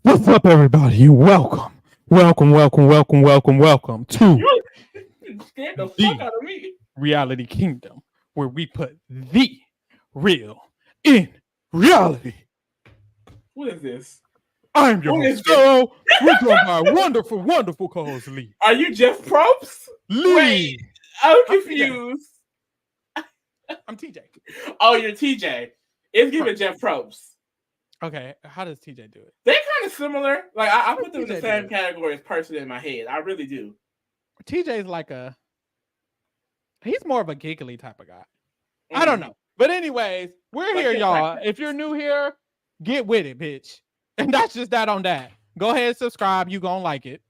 What's up, everybody? Welcome to You scared the fuck out of me. Reality Kingdom, where we put the real in reality. What is this? I'm your What is host, Pharaoh. We're joined by wonderful co-host Lee. Are you Jeff Probst? Lee. Wait, I'm confused. I'm TJ. Oh, you're TJ. It's giving Jeff Probst. Okay, how does TJ do it? They're kind of similar. Like I put them in the TJ same category as person in my head. I really do. TJ's like he's more of a giggly type of guy. I don't know. But anyways, we're here, y'all. If you're new here, get with it, bitch. And that's just that on that. Go ahead, subscribe. You gonna like it.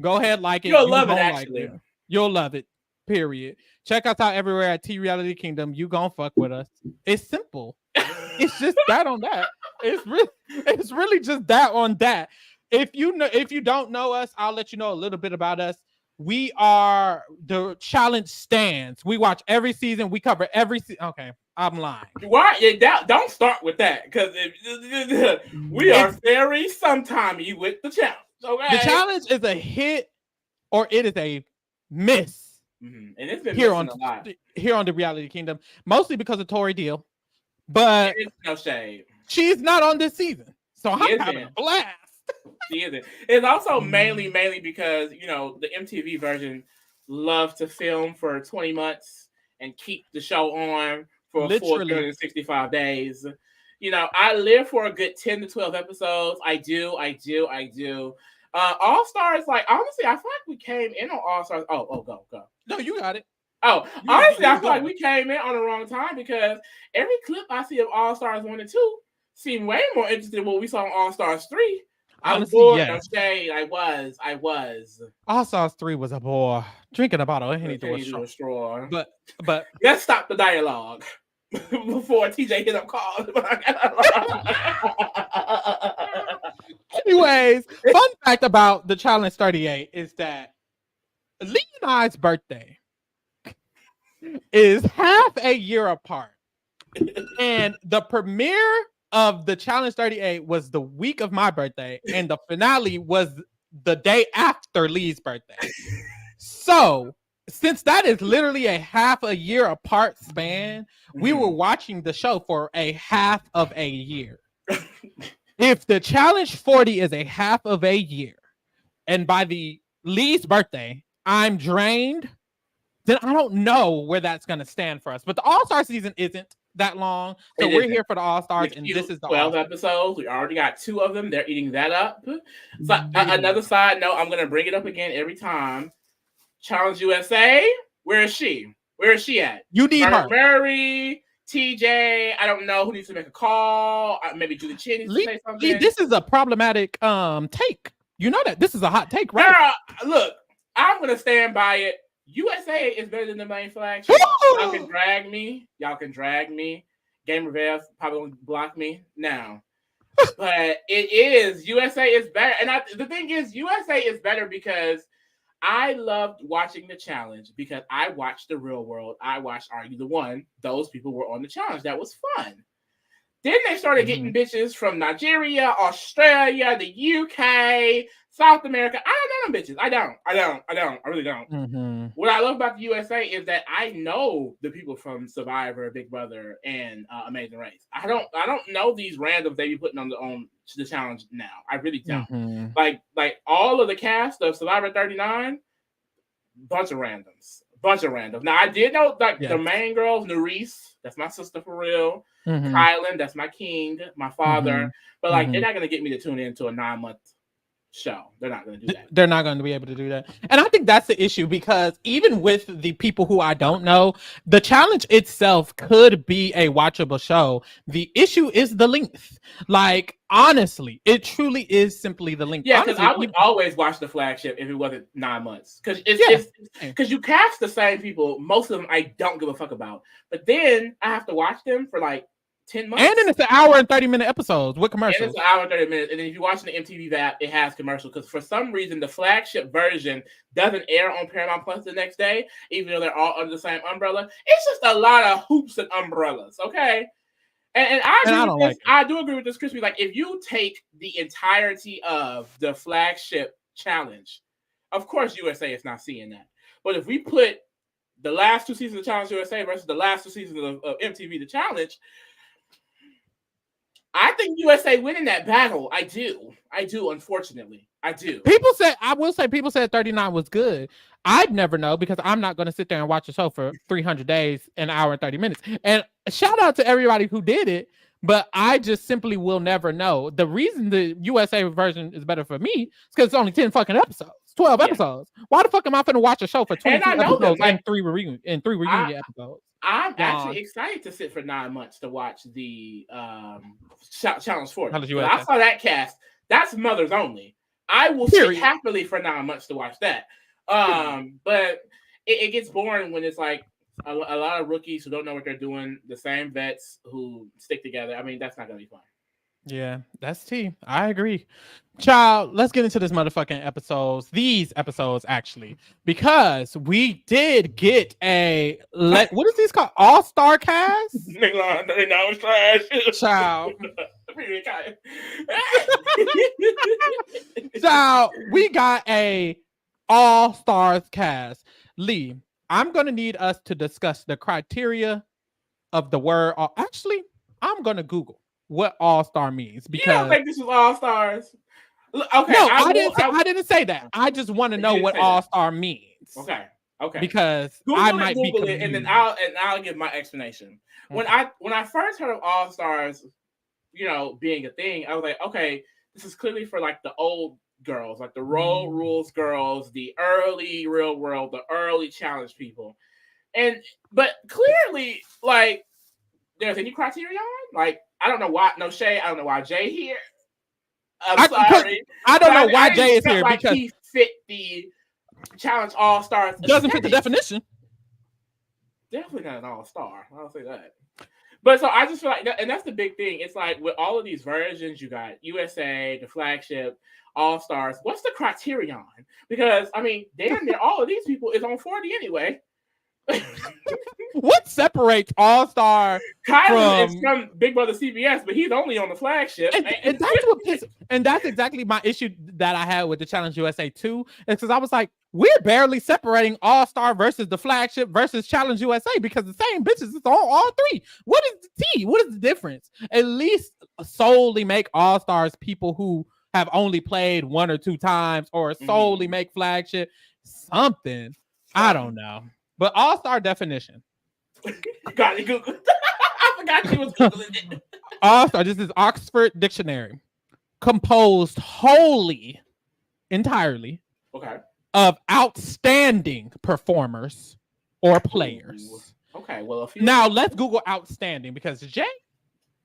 Go ahead, like it. You'll love it, actually. Like it. You'll love it. Period. Check us out everywhere at T Reality Kingdom. You gonna fuck with us. It's simple. It's just that on that. It's really just that on that. If you don't know us, I'll let you know a little bit about us. We are the challenge stands. We watch every season. We cover every season. Okay, I'm lying. Why? Don't start with that, because we are very sometimey with the challenge. Okay? The challenge is a hit or it is a miss. Mm-hmm. And it's been here on a lot here on the Reality Kingdom, mostly because of Tori Deal. But it's no shade. She's not on this season, so I'm having a blast. She isn't. It's also mainly because the MTV version loves to film for 20 months and keep the show on for a full 365 days. I live for a good 10 to 12 episodes. I do. All Stars, like, honestly, I feel like we came in on All Stars. Oh, go. No, you got it. Oh, honestly, I feel like we came in on the wrong time, because every clip I see of All Stars 1 and 2 seemed way more interesting than what we saw on All Stars 3. Honestly, I was bored. Yes. I was. All Stars 3 was a bore. Drinking a bottle, he needs to a straw. But let's stop the dialogue before TJ hit up calls. Anyways, fun fact about the Challenge 38 is that Lee and I's birthday is half a year apart. And the premiere of the Challenge 38 was the week of my birthday, and the finale was the day after Lee's birthday. So, since that is literally a half a year apart span, we were watching the show for a half of a year. If the Challenge 40 is a half of a year, and by the Lee's birthday, I'm drained, then I don't know where that's going to stand for us. But the All-Star season isn't that long, so we're here for the All-Stars, and this is the 12 episodes. We already got 2 of them. They're eating that up. So another side note, I'm going to bring it up again every time. Challenge USA, where is she? Where is she at? You need her. Murray, TJ, I don't know who needs to make a call. Maybe Julie Chin needs to say something. Lee, this is a problematic take. You know that this is a hot take, right? Girl, look, I'm going to stand by it. USA is better than the main flag. Y'all can drag me. Game Reveals probably won't block me now. But it is. USA is better. And the thing is, USA is better because I loved watching the challenge, because I watched The Real World. I watched Are You the One? Those people were on the challenge. That was fun. Then they started getting bitches from Nigeria, Australia, the UK, South America. I don't know them bitches. I don't. I really don't. Mm-hmm. What I love about the USA is that I know the people from Survivor, Big Brother, and Amazing Race. I don't know these randoms they be putting on the challenge now. I really don't. Mm-hmm. Like all of the cast of Survivor 39, bunch of randoms. Now I did know the main girls, Nerese, that's my sister for real. Mm-hmm. Kylan, that's my king, my father. But they're not gonna get me to tune into a 9-month show. They're not going to do that. They're not going to be able to do that. And I think that's the issue, because even with the people who I don't know, the challenge itself could be a watchable show. The issue is the length. Like, honestly, it truly is simply the length. Yeah, because I would always watch the flagship if it wasn't 9 months. Because you cast the same people. Most of them I don't give a fuck about. But then I have to watch them for like 10 months. And then it's an hour and 30-minute episodes with commercials. And it's an hour and 30 minutes. And then if you're watching the MTV app, it has commercials. Because for some reason, the flagship version doesn't air on Paramount Plus the next day, even though they're all under the same umbrella. It's just a lot of hoops and umbrellas, okay? And I do agree with this, Crispy. Like, if you take the entirety of the flagship challenge, of course USA is not seeing that. But if we put the last 2 seasons of Challenge USA versus the last 2 seasons of MTV The Challenge, I think USA winning that battle. I do. Unfortunately, I do. I will say, people said 39 was good. I'd never know because I'm not going to sit there and watch a show for 300 days, an hour and 30 minutes. And shout out to everybody who did it, but I just simply will never know. The reason the USA version is better for me is because it's only 10 fucking episodes, 12 episodes. Why the fuck am I going to watch a show for 22 episodes and three reunion episodes? I'm actually excited to sit for 9 months to watch the Challenge 40. I saw that cast. That's mothers only. I will sit happily for 9 months to watch that. But it gets boring when it's like a lot of rookies who don't know what they're doing, the same vets who stick together. I mean, that's not going to be fun. Yeah, that's T. I agree. Child, let's get into this motherfucking episodes. These episodes, actually, because we did get what is these called? All-Star cast? They know it's trash. Child. Child, we got a All-Stars cast. Lee, I'm going to need us to discuss the criteria of the word. Actually, I'm going to Google what all-star means, because you don't think this is all-stars. Okay, no, I didn't say that. I just want to know what all-star means. Okay, because Google I might Google be confused. it, and then I'll give my explanation. Okay. When I first heard of all-stars, being a thing, I was like, okay, this is clearly for like the old girls, like the Road Rules girls, the early Real World, the early challenge people, but clearly, like, there's any criteria on, like. I don't know why. No shade. I don't know why Jay here. I'm sorry. I don't know why Jay is here because he fit the Challenge All Stars. Doesn't fit the definition. Definitely not an all star. I'll say that. But so I just feel like, and that's the big thing. It's like with all of these versions, you got USA, the flagship, All Stars. What's the criterion? Because I mean, damn near all of these people is on 40 anyway. What separates All-Star Kylan is from Big Brother CBS, but he's only on the flagship. And that's exactly my issue that I had with the Challenge USA 2, is because I was like, we're barely separating All-Star versus the flagship versus Challenge USA, because the same bitches is on all three. What is the T? What is the difference? At least solely make All-Stars people who have only played 1 or 2 times, or solely make flagship something. I don't know. But all-star definition. Got it, Google. I forgot you was Googling it. All-star, this is Oxford Dictionary. Composed entirely of outstanding performers or players. Ooh. Okay, well, now let's Google outstanding, because Jay,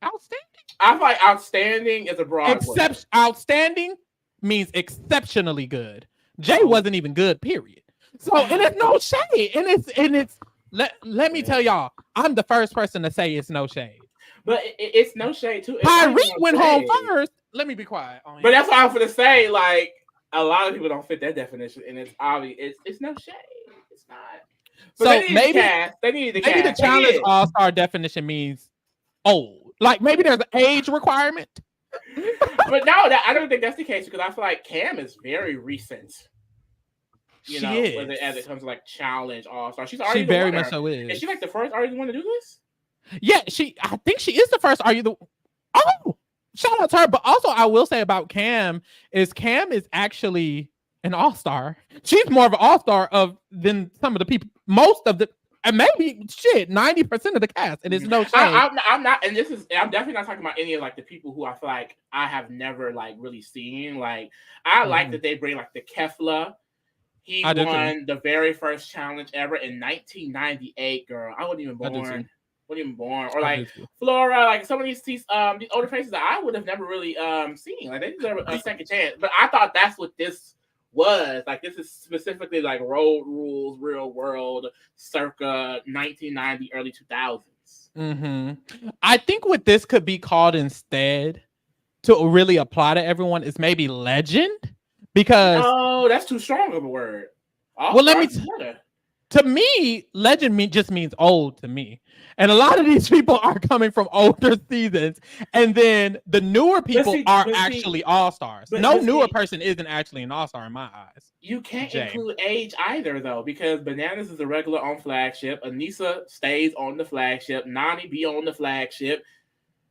outstanding? I feel like outstanding is a broad word. Outstanding means exceptionally good. Jay wasn't even good, period. So, and it's no shade, and it's let me tell y'all, I'm the first person to say it's no shade. But it's no shade too. Kyrie went home first. Let me be quiet. But that's what I'm gonna say. Like, a lot of people don't fit that definition, and it's obvious. It's no shade. It's not. But so they need the maybe the Challenge All-Star definition means old. Like, maybe there's an age requirement. But no, I don't think that's the case, because I feel like Cam is very recent. She is. As it comes to like Challenge All-Star, she's already very much so is. Is she like the first Are You the One to do this? Yeah, I think she is the first. Shout out to her. But also, I will say about Cam is actually an all-star. She's more of an all-star than some of the people. Most of the, and maybe 90% of the cast. And it's no shame. I'm not, and I'm definitely not talking about any of like the people who I feel like I have never like really seen. Like, I like that they bring like the Kefla. He won the very first challenge ever in 1998, girl. I wasn't even born. Or like Flora, like some of these older faces that I would have never really seen. Like, they deserve a second chance. But I thought that's what this was. Like, this is specifically like Road Rules, Real World, circa 1990, early 2000s. champions. I think what this could be called instead to really apply to everyone is maybe legend, because no, that's too strong of a word. Well, let me. To me, legend just means old to me. And a lot of these people are coming from older seasons. And then the newer people are actually all-stars. No newer person isn't actually an all-star in my eyes. You can't include age either, though, because Bananas is a regular on flagship. Anissa stays on the flagship. Nani be on the flagship.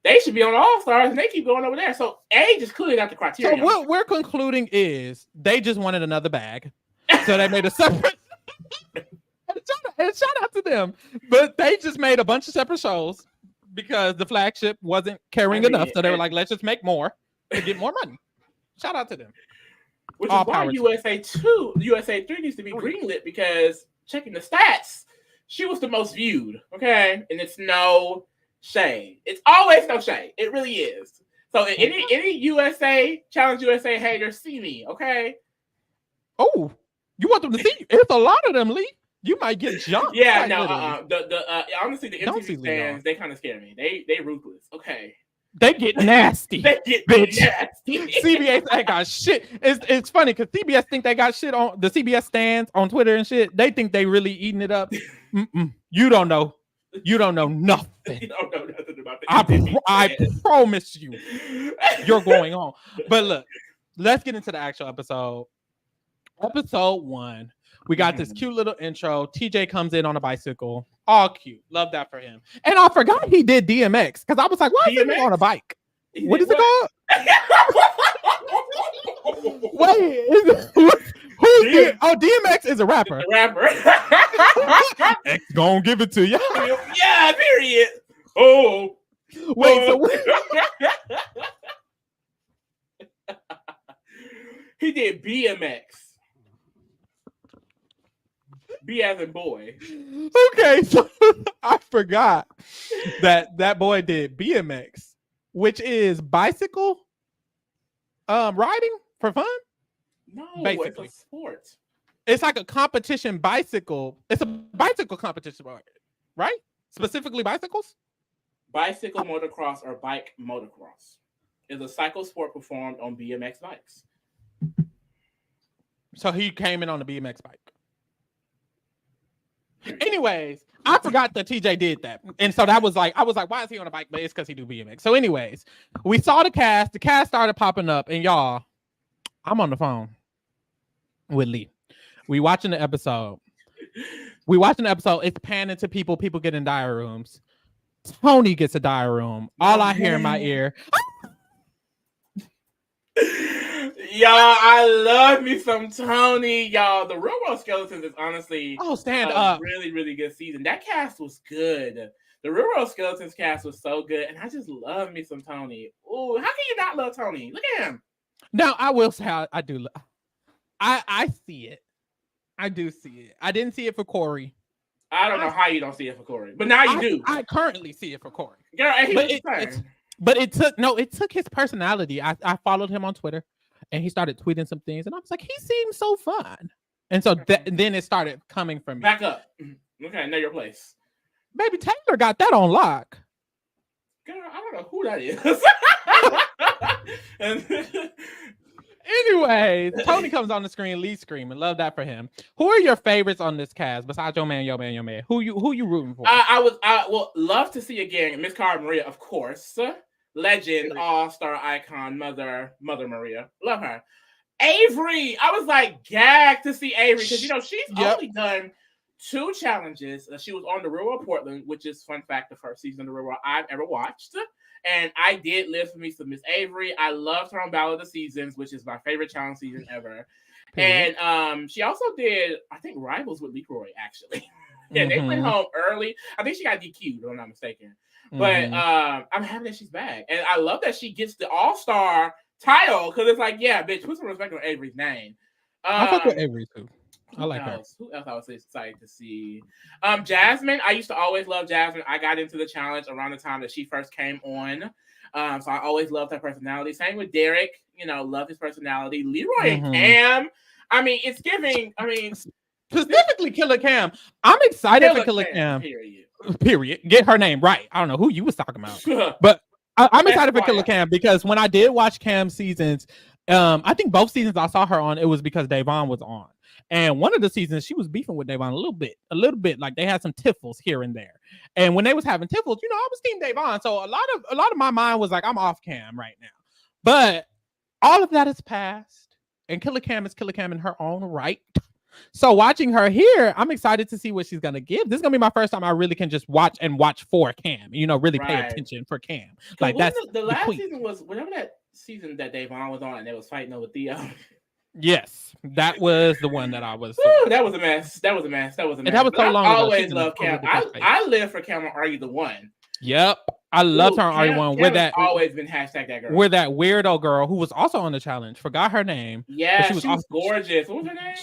They should be on all-stars, and they keep going over there. So age is clearly not the criteria. So what we're concluding is they just wanted another bag. So they made a separate... And shout out to them, but they just made a bunch of separate shows because the flagship wasn't carrying enough, so they were like, "Let's just make more to get more money." Shout out to them. Which is why USA 3 needs to be greenlit, because checking the stats, she was the most viewed. Okay, and it's no shade. It's always no shade. It really is. So any USA Challenge USA haters, see me. Okay. Oh, you want them to see? It's a lot of them, Lee. You might get jumped. Yeah, no. Honestly, the MTV fans, they kind of scare me. They ruthless. Okay. They get nasty. They get nasty. CBS ain't got shit. It's funny because CBS think they got shit on the CBS stands on Twitter and shit. They think they really eating it up. You don't know. You don't know nothing. You don't know nothing about the I promise you, you're going on. But look, let's get into the actual episode. Episode 1. We got this cute little intro. TJ comes in on a bicycle. All cute. Love that for him. And I forgot he did DMX because I was like, why is he on a bike? What is it called? Wait, DMX is a rapper. A rapper. X gonna give it to you. Yeah, period. Oh. Wait, he did BMX. B as in boy. Okay, so I forgot that boy did BMX, which is bicycle riding for fun. No, basically, it's a sport. It's like a competition bicycle. It's a bicycle competition, right? Specifically bicycles. Bicycle motocross or bike motocross is a cycle sport performed on BMX bikes. So he came in on a BMX bike. Anyways, I forgot that TJ did that. And so that was like, I was like, why is he on a bike? But it's because he do BMX. So anyways, we saw the cast. The cast started popping up. And y'all, I'm on the phone with Lee. We watching the episode. It's panning to people. People get in diary rooms. Tony gets a diary room. All I hear in my ear. Y'all, I love me some Tony. Y'all, the Real World Skeletons is honestly stand up. Really, really good season. That cast was good. The Real World Skeletons cast was so good, and I just love me some Tony. Ooh, how can you not love Tony? Look at him. Now, I will say I do. I see it. I do see it. I didn't see it for Corey. I don't know how you don't see it for Corey, but now you do. I currently see it for Corey. Girl, it took his personality. I followed him on Twitter. And he started tweeting some things, and I was like, he seems so fun. And so then it started coming from me. Back up. Okay, know your place. Baby Taylor got that on lock. Girl, I don't know who that is. Anyway, Tony comes on the screen, Lee screaming. Love that for him. Who are your favorites on this cast besides your man? Who you rooting for? I would love to see again Miss Cara Maria, of course. Legend, all-star icon, Mother Maria. Love her. Avery. I was like gagged to see Avery because, she's only done 2 challenges. She was on The Real World Portland, which is, fun fact, the first season of The Real World I've ever watched. And I did live for me some Miss Avery. I loved her on Battle of the Seasons, which is my favorite challenge season ever. And she also did, I think, Rivals with Leroy, actually. Yeah, they went home early. I think she got DQ'd, if I'm not mistaken. But I'm happy that she's back. And I love that she gets the all-star title because it's like, yeah, bitch, put some respect on Avery's name. I fuck with Avery, too. I like her. Who else I was excited to see? Jasmine. I used to always love Jasmine. I got into the challenge around the time that she first came on. So I always loved her personality. Same with Derek. Love his personality. Leroy and Cam. I mean, it's giving. I mean, specifically Killer Cam. I'm excited for Killer Cam. Period. Period. Get her name right. I don't know who you was talking about, but I'm excited for Killer Cam because when I did watch Cam seasons, I think both seasons I saw her on, it was because Davon was on. And one of the seasons she was beefing with Davon a little bit. Like they had some tiffles here and there. And when they was having tiffles, I was team Davon. So a lot of my mind was like, I'm off Cam right now. But all of that is past. And Killer Cam is Killer Cam in her own right. So watching her here, I'm excited to see what she's gonna give. This is gonna be my first time I really can just watch for Cam. Really pay attention for Cam. Like that's the last season was whatever that season that Davon was on and they was fighting over Theo. Yes, that was the one that I was. Ooh, that was a mess. That was a mess. And that was so long ago. I always loved Cam. I live for Cam and Are You the One? Yep. I loved her on Are You the One. With that always been hashtag that girl. With that weirdo girl who was also on the challenge. Forgot her name. Yeah, she was gorgeous. What was her name?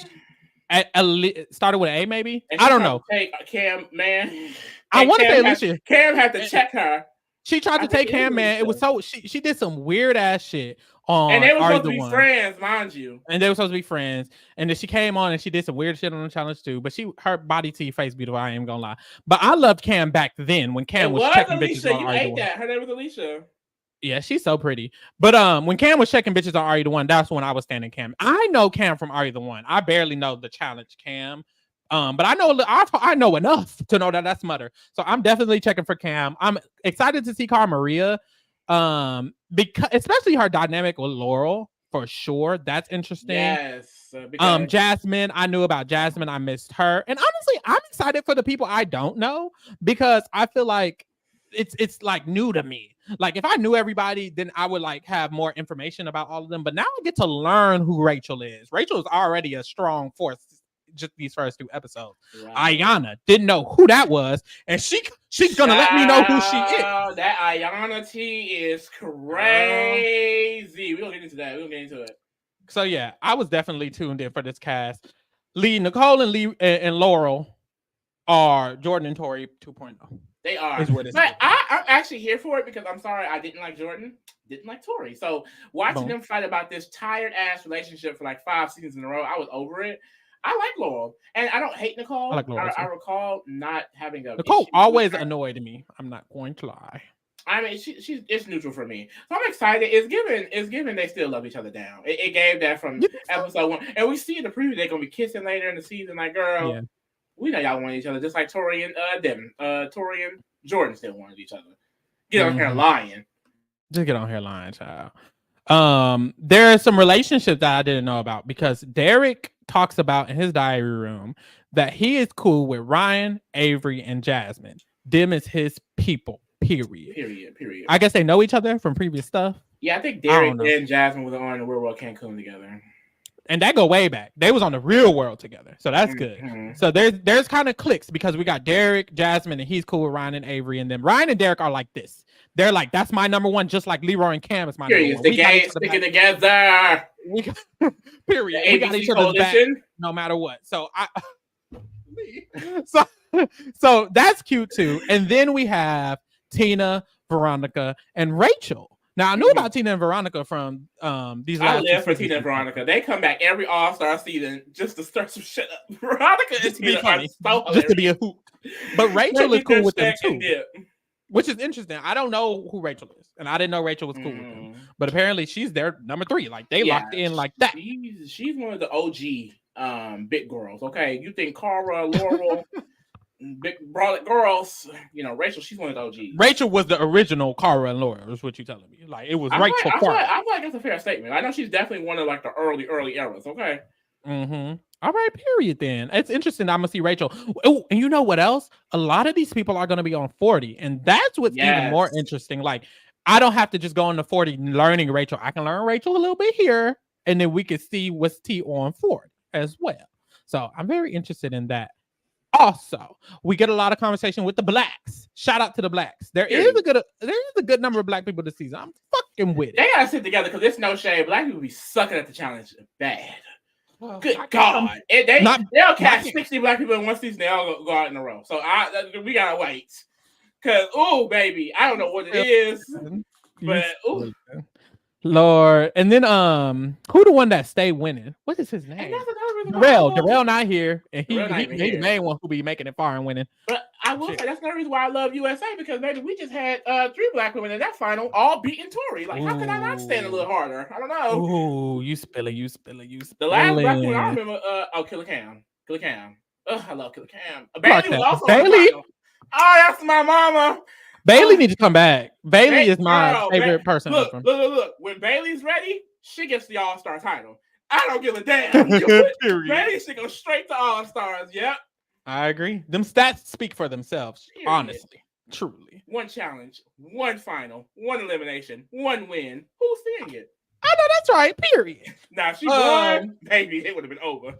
Started with A, maybe. I don't know. Take Cam, man. I want to say Alicia. Cam had to check her. She tried to take Cam, man. It was so she did some weird ass shit on. And they were supposed to be friends, mind you. And they were supposed to be friends. And then she came on and she did some weird shit on the challenge too. But her body to face beautiful. I ain't gonna lie. But I loved Cam back then when Cam was checking Alicia, bitches on you Are You the ate that. Her name was Alicia. Yeah, she's so pretty. But when Cam was checking bitches on Are You the One, that's when I was standing Cam. I know Cam from Are You the One. I barely know the challenge Cam. But I know enough to know that that's Mutter. So I'm definitely checking for Cam. I'm excited to see Cara Maria. Because especially her dynamic with Laurel for sure. That's interesting. Yes. Jasmine, I knew about Jasmine. I missed her. And honestly, I'm excited for the people I don't know because I feel like it's like new to me. Like if I knew everybody, then I would like have more information about all of them. But now I get to learn who Rachel is. Rachel is already a strong force. Just these first 2 episodes. Right. Ayana didn't know who that was, and she's gonna let me know who she is. That Ayana T is crazy. We're gonna get into that. We're gonna get into it. So yeah, I was definitely tuned in for this cast. Nicole and Lee and Laurel are Jordan and Tori 2.0. They are. But I'm actually here for it because I'm sorry I didn't like Jordan, didn't like Tori. So watching them fight about this tired ass relationship for like 5 seasons in a row, I was over it. I like Laurel, and I don't hate Nicole. I recall not having a Nicole always annoyed me. I'm not going to lie. I mean, it's neutral for me, so I'm excited. It's given they still love each other down. It gave that from episode 1, and we see in the preview they're gonna be kissing later in the season. Like, girl, we know y'all want each other, just like Tori and Tori and Jordan still wanted each other. Get on here lying. Just get on here lying, child. There are some relationships that I didn't know about because Derek talks about in his diary room that he is cool with Ryan, Avery, and Jasmine. Them is his people. Period. I guess they know each other from previous stuff. Yeah, I think Derek and Jasmine were on the Real World Cancun together. And that go way back. They was on the Real World together. So that's good. So there's kind of cliques because we got Derek, Jasmine, and he's cool with Ryan and Avery. And then Ryan and Derek are like this. They're like, that's my number one, just like Leroy and Am is my number one. The gang sticking together. Period. We got each other's back no matter what. So so that's cute too. And then we have Tina, Veronica, and Rachel. Now I knew about Tina and Veronica from these. I live for Tina and Veronica. They come back every All-Star season just to stir some shit up. Veronica and Tina are so just to be a hoot. But Rachel is cool with them too. Which is interesting. I don't know who Rachel is, and I didn't know Rachel was cool with them. But apparently, she's their number 3. Like they locked in like that. She's one of the OG big girls. Okay, you think Cara, Laurel, big brolic girls? Rachel. She's one of the OGs. Rachel was the original Cara and Laurel. Is what you're telling me? Like it was Rachel. I feel like that's a fair statement. I know she's definitely one of like the early eras. Okay. All right, period then. It's interesting. I'm going to see Rachel. Oh, and you know what else? A lot of these people are going to be on 40. And that's what's even more interesting. Like, I don't have to just go on to 40 learning Rachel. I can learn Rachel a little bit here. And then we can see what's T on 40 as well. So I'm very interested in that. Also, we get a lot of conversation with the blacks. Shout out to the blacks. There is a good number of black people this season. I'm fucking with it. They got to sit together because it's no shade. Black people be sucking at the challenge bad. Good God. They'll catch 60 black people in one season. They all go out in a row. So we got to wait. Because, baby, I don't know what it is. But, Lord. And then, who the one that stay winning? What is his name? And that's another Darrell not here, and he the main one who be making it far and winning. But I will say that's the reason why I love USA, because maybe we just had 3 black women in that final, all beating Tori. Like, how could I not stand a little harder? I don't know. Ooh, you spill it. The last black woman I remember, Killer Cam. Ugh, I love Killer Cam. Bailey was also Bailey. Oh, that's my mama. Bailey needs to come back. Bailey is my favorite person. Look. When Bailey's ready, she gets the All-Star title. I don't give a damn. Bailey should go straight to All-Stars. Yep. I agree. Them stats speak for themselves. Period. Honestly. Truly. 1 challenge, 1 final, 1 elimination, 1 win. Who's seeing it? I know that's right. Period. Now, if she won, baby, it would have been over.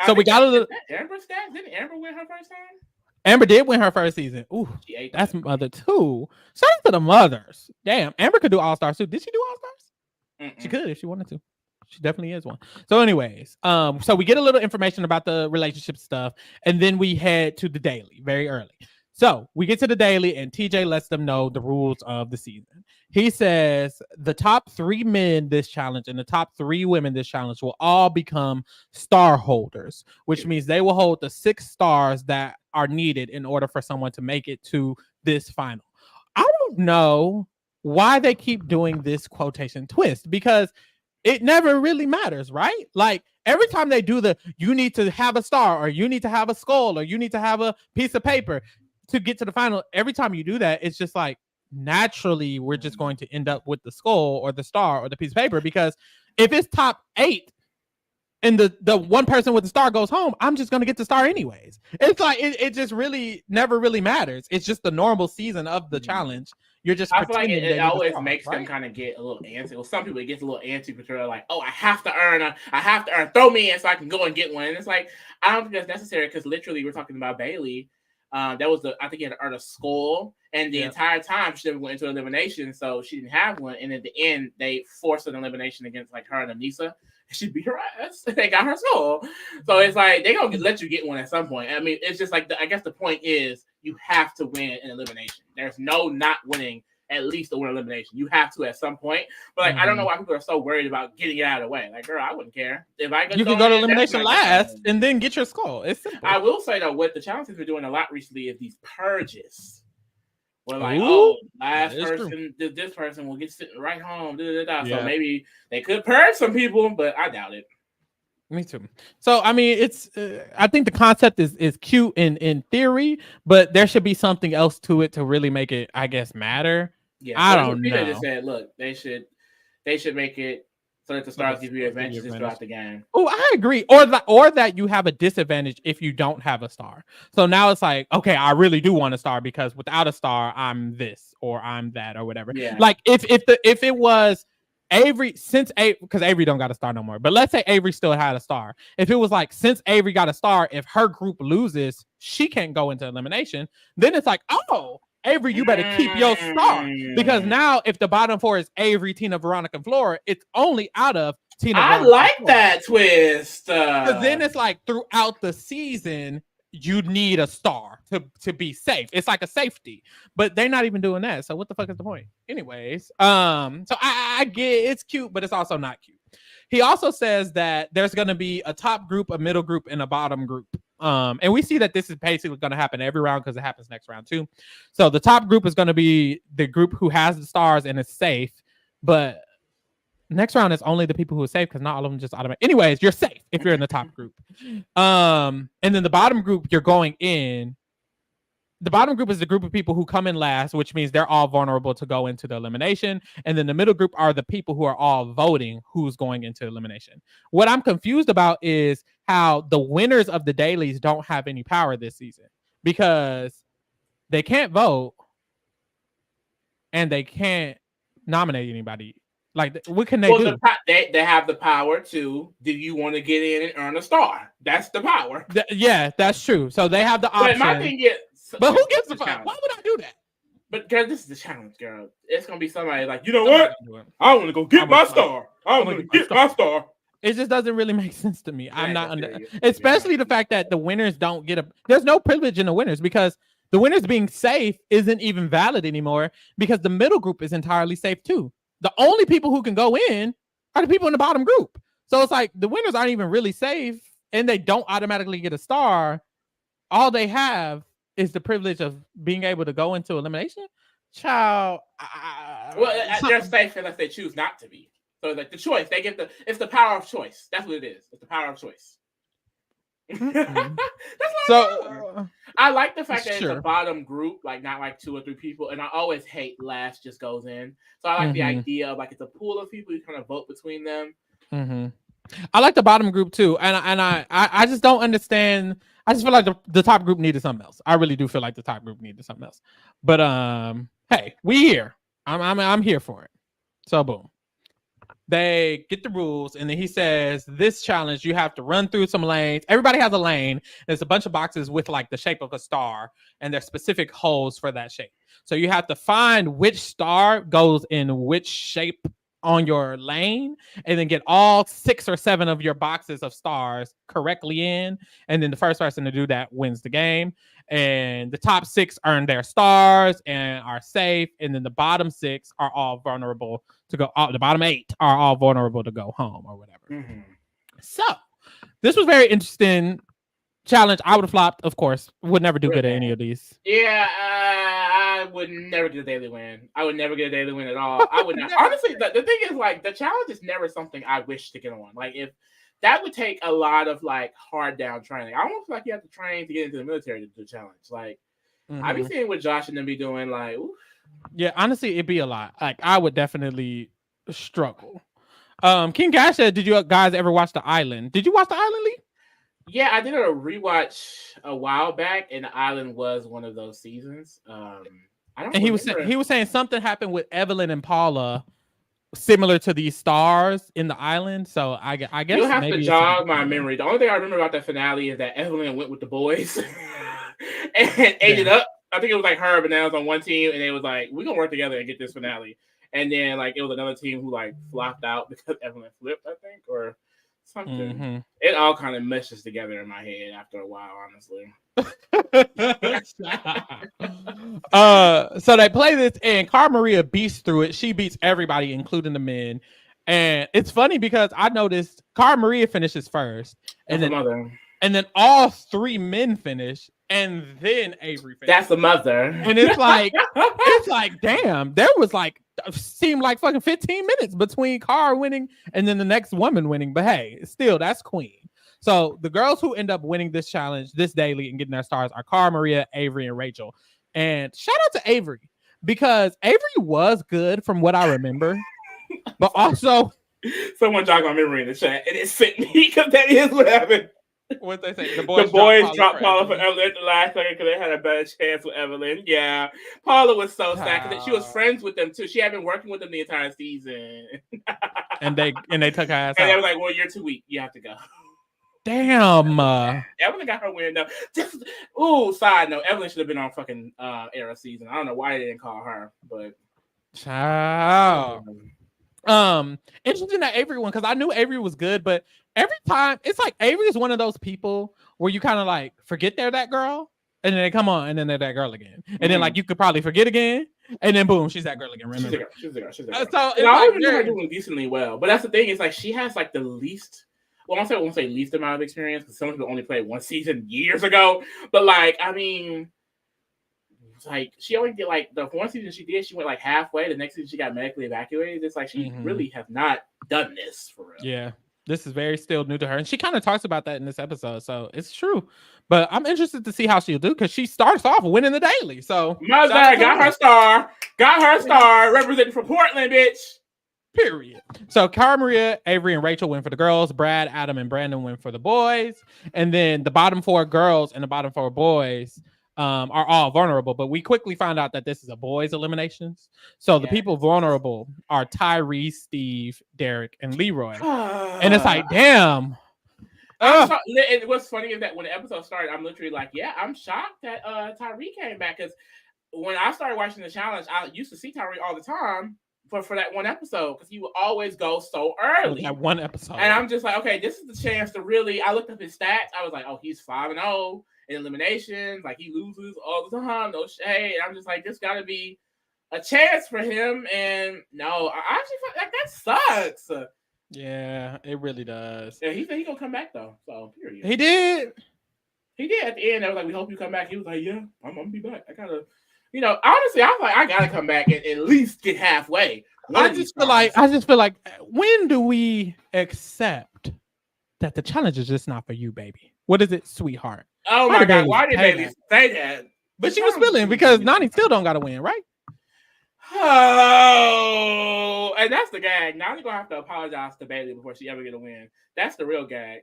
So we got a little. Amber stats? Didn't Amber win her first time? Amber did win her first season. Ooh, that's mother too. Shout out to the mothers. Damn, Amber could do All-Stars too. Did she do All-Stars? She could if she wanted to. She definitely is one. So anyways, so we get a little information about the relationship stuff, and then we head to the daily very early. So we get to the daily, and TJ lets them know the rules of the season. He says the top 3 men this challenge and the top 3 women this challenge will all become star holders, which means they will hold the 6 stars that are needed in order for someone to make it to this final. I don't know why they keep doing this quotation twist, because it never really matters, right? Like every time they do you need to have a star, or you need to have a skull, or you need to have a piece of paper to get to the final. Every time you do that, it's just like, naturally, we're just going to end up with the skull or the star or the piece of paper, because if it's top 8 and the one person with the star goes home, I'm just going to get the star anyways. It's like, it just really never really matters. It's just the normal season of the challenge. You're just, I feel like it always makes them kind of get a little antsy. Well, some people, it gets a little antsy, but they're like, oh, I have to earn, throw me in so I can go and get one. And it's like, I don't think that's necessary, because literally we're talking about Bailey. That was I think he had to earn a skull, and the entire time she never went into elimination, so she didn't have one. And at the end, they forced an elimination against like her and Anissa. She beat her ass. They got her skull. So it's like they're gonna let you get one at some point. I mean, it's just like I guess the point is you have to win an elimination. There's no not winning at least a win elimination. You have to at some point. But like I don't know why people are so worried about getting it out of the way. Like, girl, I wouldn't care if I could. You can go to elimination last and then get your skull. It's simple. I will say though, what the challenge has been doing a lot recently is these purges. We're like, oh, last person, this person will get sitting right home. Yeah. So maybe they could purge some people, but I doubt it. Me too. So I mean, it's I think the concept is cute in theory, but there should be something else to it to really make it, I guess, matter. Yeah, I don't know. They just said, look, they should make it so that the stars give you advantages throughout the game. Oh, I agree. Or that you have a disadvantage if you don't have a star. So now it's like, okay, I really do want a star, because without a star, I'm this or I'm that or whatever. Yeah. Like if it was Avery, because Avery don't got a star no more, but let's say Avery still had a star. If it was like, since Avery got a star, if her group loses, she can't go into elimination. Then it's like, oh, Avery, you better keep your star, because now if the bottom 4 is Avery, Tina, Veronica, and Flora, it's only out of Tina. I like that twist. Because then it's like throughout the season, you need a star to be safe. It's like a safety, but they're not even doing that. So what the fuck is the point? Anyways, so I get it's cute, but it's also not cute. He also says that there's going to be a top group, a middle group, and a bottom group. And we see that this is basically going to happen every round, because it happens next round too. So the top group is going to be the group who has the stars and is safe, but next round is only the people who are safe, because not all of them just automatic. Anyways, you're safe if you're in the top group. And then the bottom group, you're going in. The bottom group is the group of people who come in last, which means they're all vulnerable to go into the elimination. And then the middle group are the people who are all voting who's going into elimination. What I'm confused about is how the winners of the dailies don't have any power this season, because they can't vote and they can't nominate anybody. Like, what can they do? They have the power to, do you want to get in and earn a star? That's the power. Yeah, that's true. So they have the option. But my thing is, but who gives a fuck? Why would I do that? But girl, this is the challenge, girl. It's gonna be somebody like, you know what? I want to go get my star. I want to get my star. It just doesn't really make sense to me. I'm not under, especially the fact that the winners don't get there's no privilege in the winners, because the winners being safe isn't even valid anymore, because the middle group is entirely safe too. The only people who can go in are the people in the bottom group. So it's like the winners aren't even really safe and they don't automatically get a star, all they have is the privilege of being able to go into elimination. Child, they're safe unless they choose not to be. So like the choice, it's the power of choice. That's what it is. It's the power of choice. I like the fact that it's a bottom group, like not like 2 or 3 people, and I always hate last just goes in. So I like the idea of like it's a pool of people you kind of vote between them. I like the bottom group too, and I just don't understand. I just feel like the top group needed something else. I really do feel like the top group needed something else. But hey, we here. I'm here for it. So boom. They get the rules, and then he says, this challenge, you have to run through some lanes. Everybody has a lane. There's a bunch of boxes with like the shape of a star, and there's specific holes for that shape. So you have to find which star goes in which shape on your lane, and then get all 6 or 7 of your boxes of stars correctly in. And then the first person to do that wins the game. And the top 6 earn their stars and are safe. And then the bottom 6 are all vulnerable to go. The bottom 8 are all vulnerable to go home or whatever. So this was very interesting challenge. I would have flopped, of course. Would never do good at any of these. Yeah, I would never get a daily win. I would never get a daily win at all. I would not. Honestly, the thing is, like, the challenge is never something I wish to get on. Like, if that would take a lot of like hard down training. I almost feel like you have to train to get into the military to do the challenge. Like, I be seeing what Josh and them be doing. Like, oof. Yeah, honestly, it'd be a lot. Like, I would definitely struggle. King Gash said, did you guys ever watch The Island? Did you watch The Island, Lee? Yeah, I did a rewatch a while back, and The Island was one of those seasons. I don't. And he was saying something happened with Evelyn and Paula, similar to these stars in The Island. So I guess you'll have to jog my memory. The only thing I remember about that finale is that Evelyn went with the boys and ate it up. I think it was like her, but now it's on one team, and they was like, "We're gonna work together and get this finale." And then like it was another team who like flopped out because Evelyn flipped, I think, or something. It all kind of meshes together in my head after a while, honestly. So they play this, and Cara Maria beats through it. She beats everybody, including the men. And it's funny because I noticed Cara Maria finishes first, and then all 3 men finish, and then Avery finishes. That's the mother. And it's like damn, there was like seemed like fucking 15 minutes between Cara winning and then the next woman winning. But hey, still, that's queen. So the girls who end up winning this challenge, this daily, and getting their stars are Cara Maria, Avery, and Rachel. And shout out to Avery, because Avery was good from what I remember. But also, someone jogged my memory in the chat, and it sent me because that is what happened. What they say? The boys dropped Paula for Evelyn at the last second because they had a better chance with Evelyn. Yeah, Paula was so sad because she was friends with them too. She had been working with them the entire season, and they took her ass and out. They were like, "Well, you're too weak. You have to go." Damn. Evelyn got her win though. Side note, Evelyn should have been on fucking Era season. I don't know why they didn't call her, but child. Interesting that Avery won, because I knew Avery was good, but every time it's like Avery is one of those people where you kind of like forget they're that girl, and then they come on, and then they're that girl again, and then like you could probably forget again, and then boom, she's that girl again. Remember? She's the girl. So I always remember her doing decently well, but that's the thing. It's like she has like the least. Well, I won't say least amount of experience, because some people only played one season years ago. But like, I mean, like she only did like the one season she did. She went like halfway. The next season she got medically evacuated. It's like she really have not done this for real. Yeah, this is very still new to her, and she kind of talks about that in this episode. So it's true. But I'm interested to see how she'll do, because she starts off winning the daily. So Mother got her star, representing from Portland, bitch. Period. So Cara Maria, Avery, and Rachel win for the girls. Brad, Adam, and Brandon win for the boys. And then the bottom 4 girls and the bottom 4 boys are all vulnerable. But we quickly found out that this is a boys' eliminations. So the people vulnerable are Tyree, Steve, Derek, and Leroy. And it's like, damn. And what's funny is that when the episode started, I'm literally like, yeah, I'm shocked that Tyree came back, because when I started watching the challenge, I used to see Tyree all the time. For that one episode, because he would always go so early. That one episode. And I'm just like, okay, this is the chance to really. I looked up his stats. I was like, oh, he's 5-0 in eliminations. Like, he loses all the time. No shade. And I'm just like, this got to be a chance for him. And no, I actually felt like that sucks. Yeah, it really does. Yeah, he said he gonna come back though. So period. He did. He did at the end. I was like, we hope you come back. He was like, yeah, I'm gonna be back. I gotta, honestly, I was like, I gotta come back and at least get halfway. I just feel like when do we accept that the challenge is just not for you, baby? What is it, sweetheart? Oh my God, why did Bailey say that? But she was feeling because Nani still don't gotta win, right? Oh, and that's the gag. Nani gonna have to apologize to Bailey before she ever get a win. That's the real gag.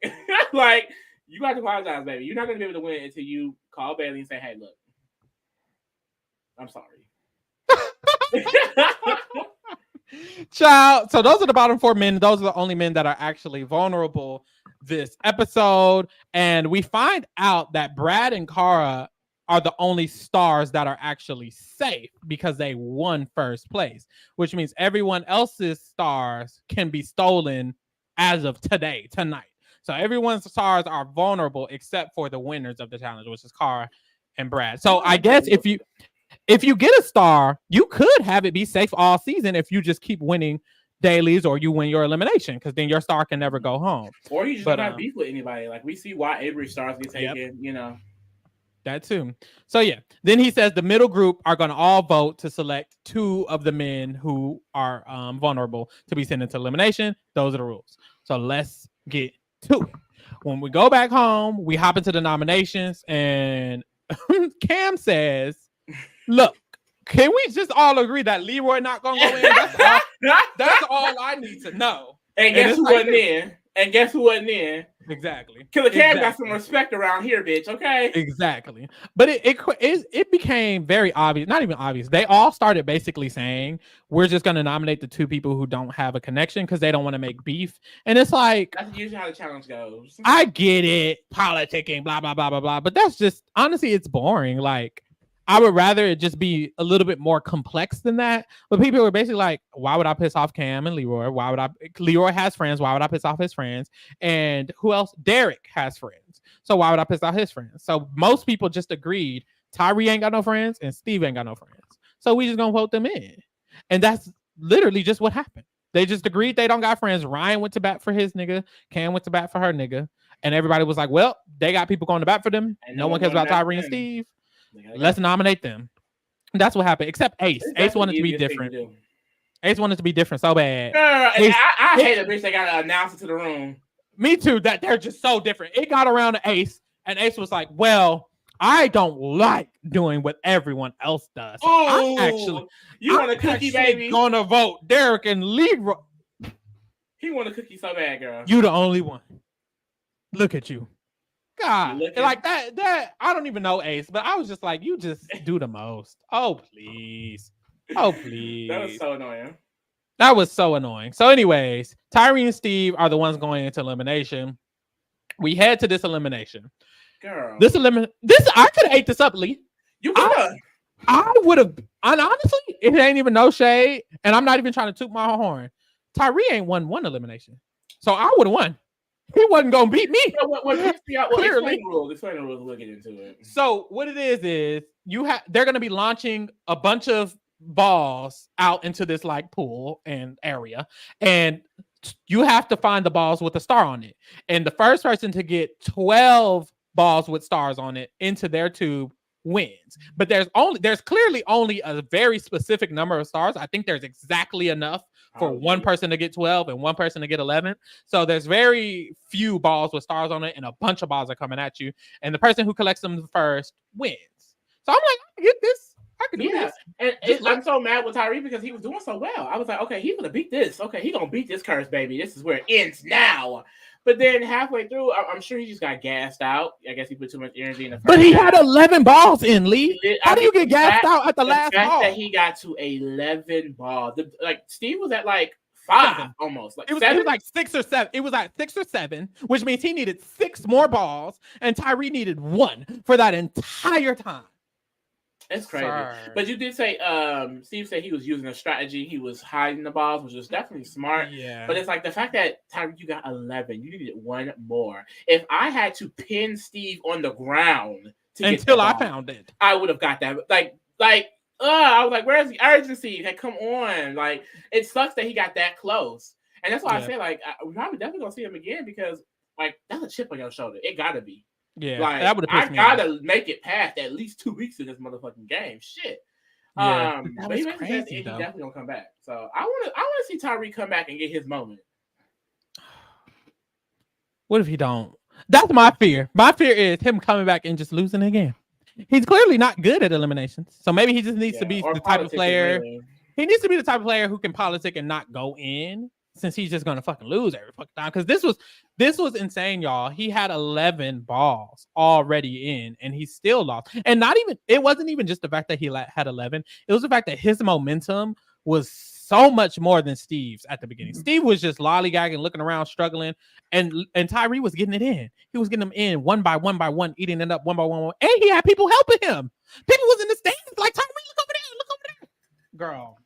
Like, you got to apologize, baby. You're not gonna be able to win until you call Bailey and say, "Hey, look, I'm sorry." Child. So those are the bottom 4 men. Those are the only men that are actually vulnerable this episode. And we find out that Brad and Cara are the only stars that are actually safe because they won first place, which means everyone else's stars can be stolen as of tonight. So everyone's stars are vulnerable except for the winners of the challenge, which is Cara and Brad. So I guess if you get a star, you could have it be safe all season if you just keep winning dailies or you win your elimination, because then your star can never go home. Or you just don't have beef with anybody. Like, we see why Avery stars get taken, That too. So yeah, then he says the middle group are going to all vote to select 2 of the men who are vulnerable to be sent into elimination. Those are the rules. So let's get to it. When we go back home, we hop into the nominations, and Cam says, look, can we just all agree that Leroy not gonna go in? That's all I need to know. And guess who wasn't in? And guess who wasn't in? Exactly. Killer Cam got some respect around here, bitch. Okay. Exactly. But it became very obvious. Not even obvious. They all started basically saying, we're just going to nominate the 2 people who don't have a connection because they don't want to make beef. And it's like, that's usually how the challenge goes. I get it, politicking, blah blah blah blah blah. But that's just, honestly, it's boring. Like, I would rather it just be a little bit more complex than that. But people were basically like, why would I piss off Cam and Leroy? Leroy has friends. Why would I piss off his friends? And who else? Derek has friends. So why would I piss off his friends? So most people just agreed Tyree ain't got no friends and Steve ain't got no friends. So we just gonna vote them in. And that's literally just what happened. They just agreed they don't got friends. Ryan went to bat for his nigga. Cam went to bat for her nigga. And everybody was like, well, they got people going to bat for them. And no one cares about Tyree and Steve. Let's nominate them. That's what happened. Except Ace. Ace wanted to be different. Ace wanted to be different so bad. I hate a bitch that got to announce it to the room. Me too. That they're just so different. It got around to Ace, and Ace was like, well, I don't like doing what everyone else does. Oh, you want a cookie, baby? Gonna vote Derek and Leroy. He want a cookie so bad, girl. You the only one. Look at you. God, like that I don't even know Ace, but I was just like, you just do the most. Oh please. That was so annoying. That was so annoying. So anyways, Tyree and Steve are the ones going into elimination. We head to this elimination. Girl. This I could have ate this up, Lee. You could have. I would have, and honestly, it ain't even no shade, and I'm not even trying to toot my horn. Tyree ain't won one elimination. So I would have won. He wasn't gonna beat me. Clearly. Explain the rules. We'll get into it. So what it is they're gonna be launching a bunch of balls out into this like pool and area, and you have to find the balls with a star on it. And the first person to get 12 balls with stars on it into their tube wins. But there's clearly only a very specific number of stars. I think there's exactly enough for one person to get 12 and one person to get 11. So there's very few balls with stars on it, and a bunch of balls are coming at you. And the person who collects them first wins. So I'm like, I can get this. I can do this. And I'm so mad with Tyree because he was doing so well. I was like, okay, he's gonna beat this. Okay, he's gonna beat this curse, baby. This is where it ends now. But then halfway through, I'm sure he just got gassed out. I guess he put too much energy in the first But he had 11 balls in, Lee. How do you get gassed out at the last ball? That he got to 11 balls. Steve was at like 5 almost. Like it was like 6 or 7. It was like 6 or 7, which means he needed 6 more balls, and Tyree needed 1 for that entire time. It's crazy. But you did say Steve said he was using a strategy. He was hiding the balls, which was definitely smart. Yeah. But it's like the fact that Tyree, you got 11, you needed 1 more. If I had to pin Steve on the ground until I found it, I would have got that. I was like, where's the urgency? Like, come on. Like, it sucks that he got that close. And that's why I say, like, we're probably definitely gonna see him again because, like, that's a chip on your shoulder. It gotta be. Yeah, like, that would have I pissed me off. gotta make it past at least 2 weeks in this motherfucking game. Shit. Yeah, that But he was basically said crazy he though. definitely gonna come back. So I wanna see Tyreek come back and get his moment. What if he don't? That's my fear. My fear is him coming back and just losing again. He's clearly not good at eliminations. So maybe he just needs to be or the type of politicking, player. really. He needs to be the type of player who can politic and not go in, since he's just gonna fucking lose every fucking time. Because this was insane, y'all. He had 11 balls already in, and he still lost. And it wasn't even just the fact that he had 11. It was the fact that his momentum was so much more than Steve's at the beginning. Steve was just lollygagging, looking around, struggling, and Tyree was getting it in. He was getting them in one by one, eating it up one by one, and he had people helping him. People was in the stands like, Tyree, look over there, girl.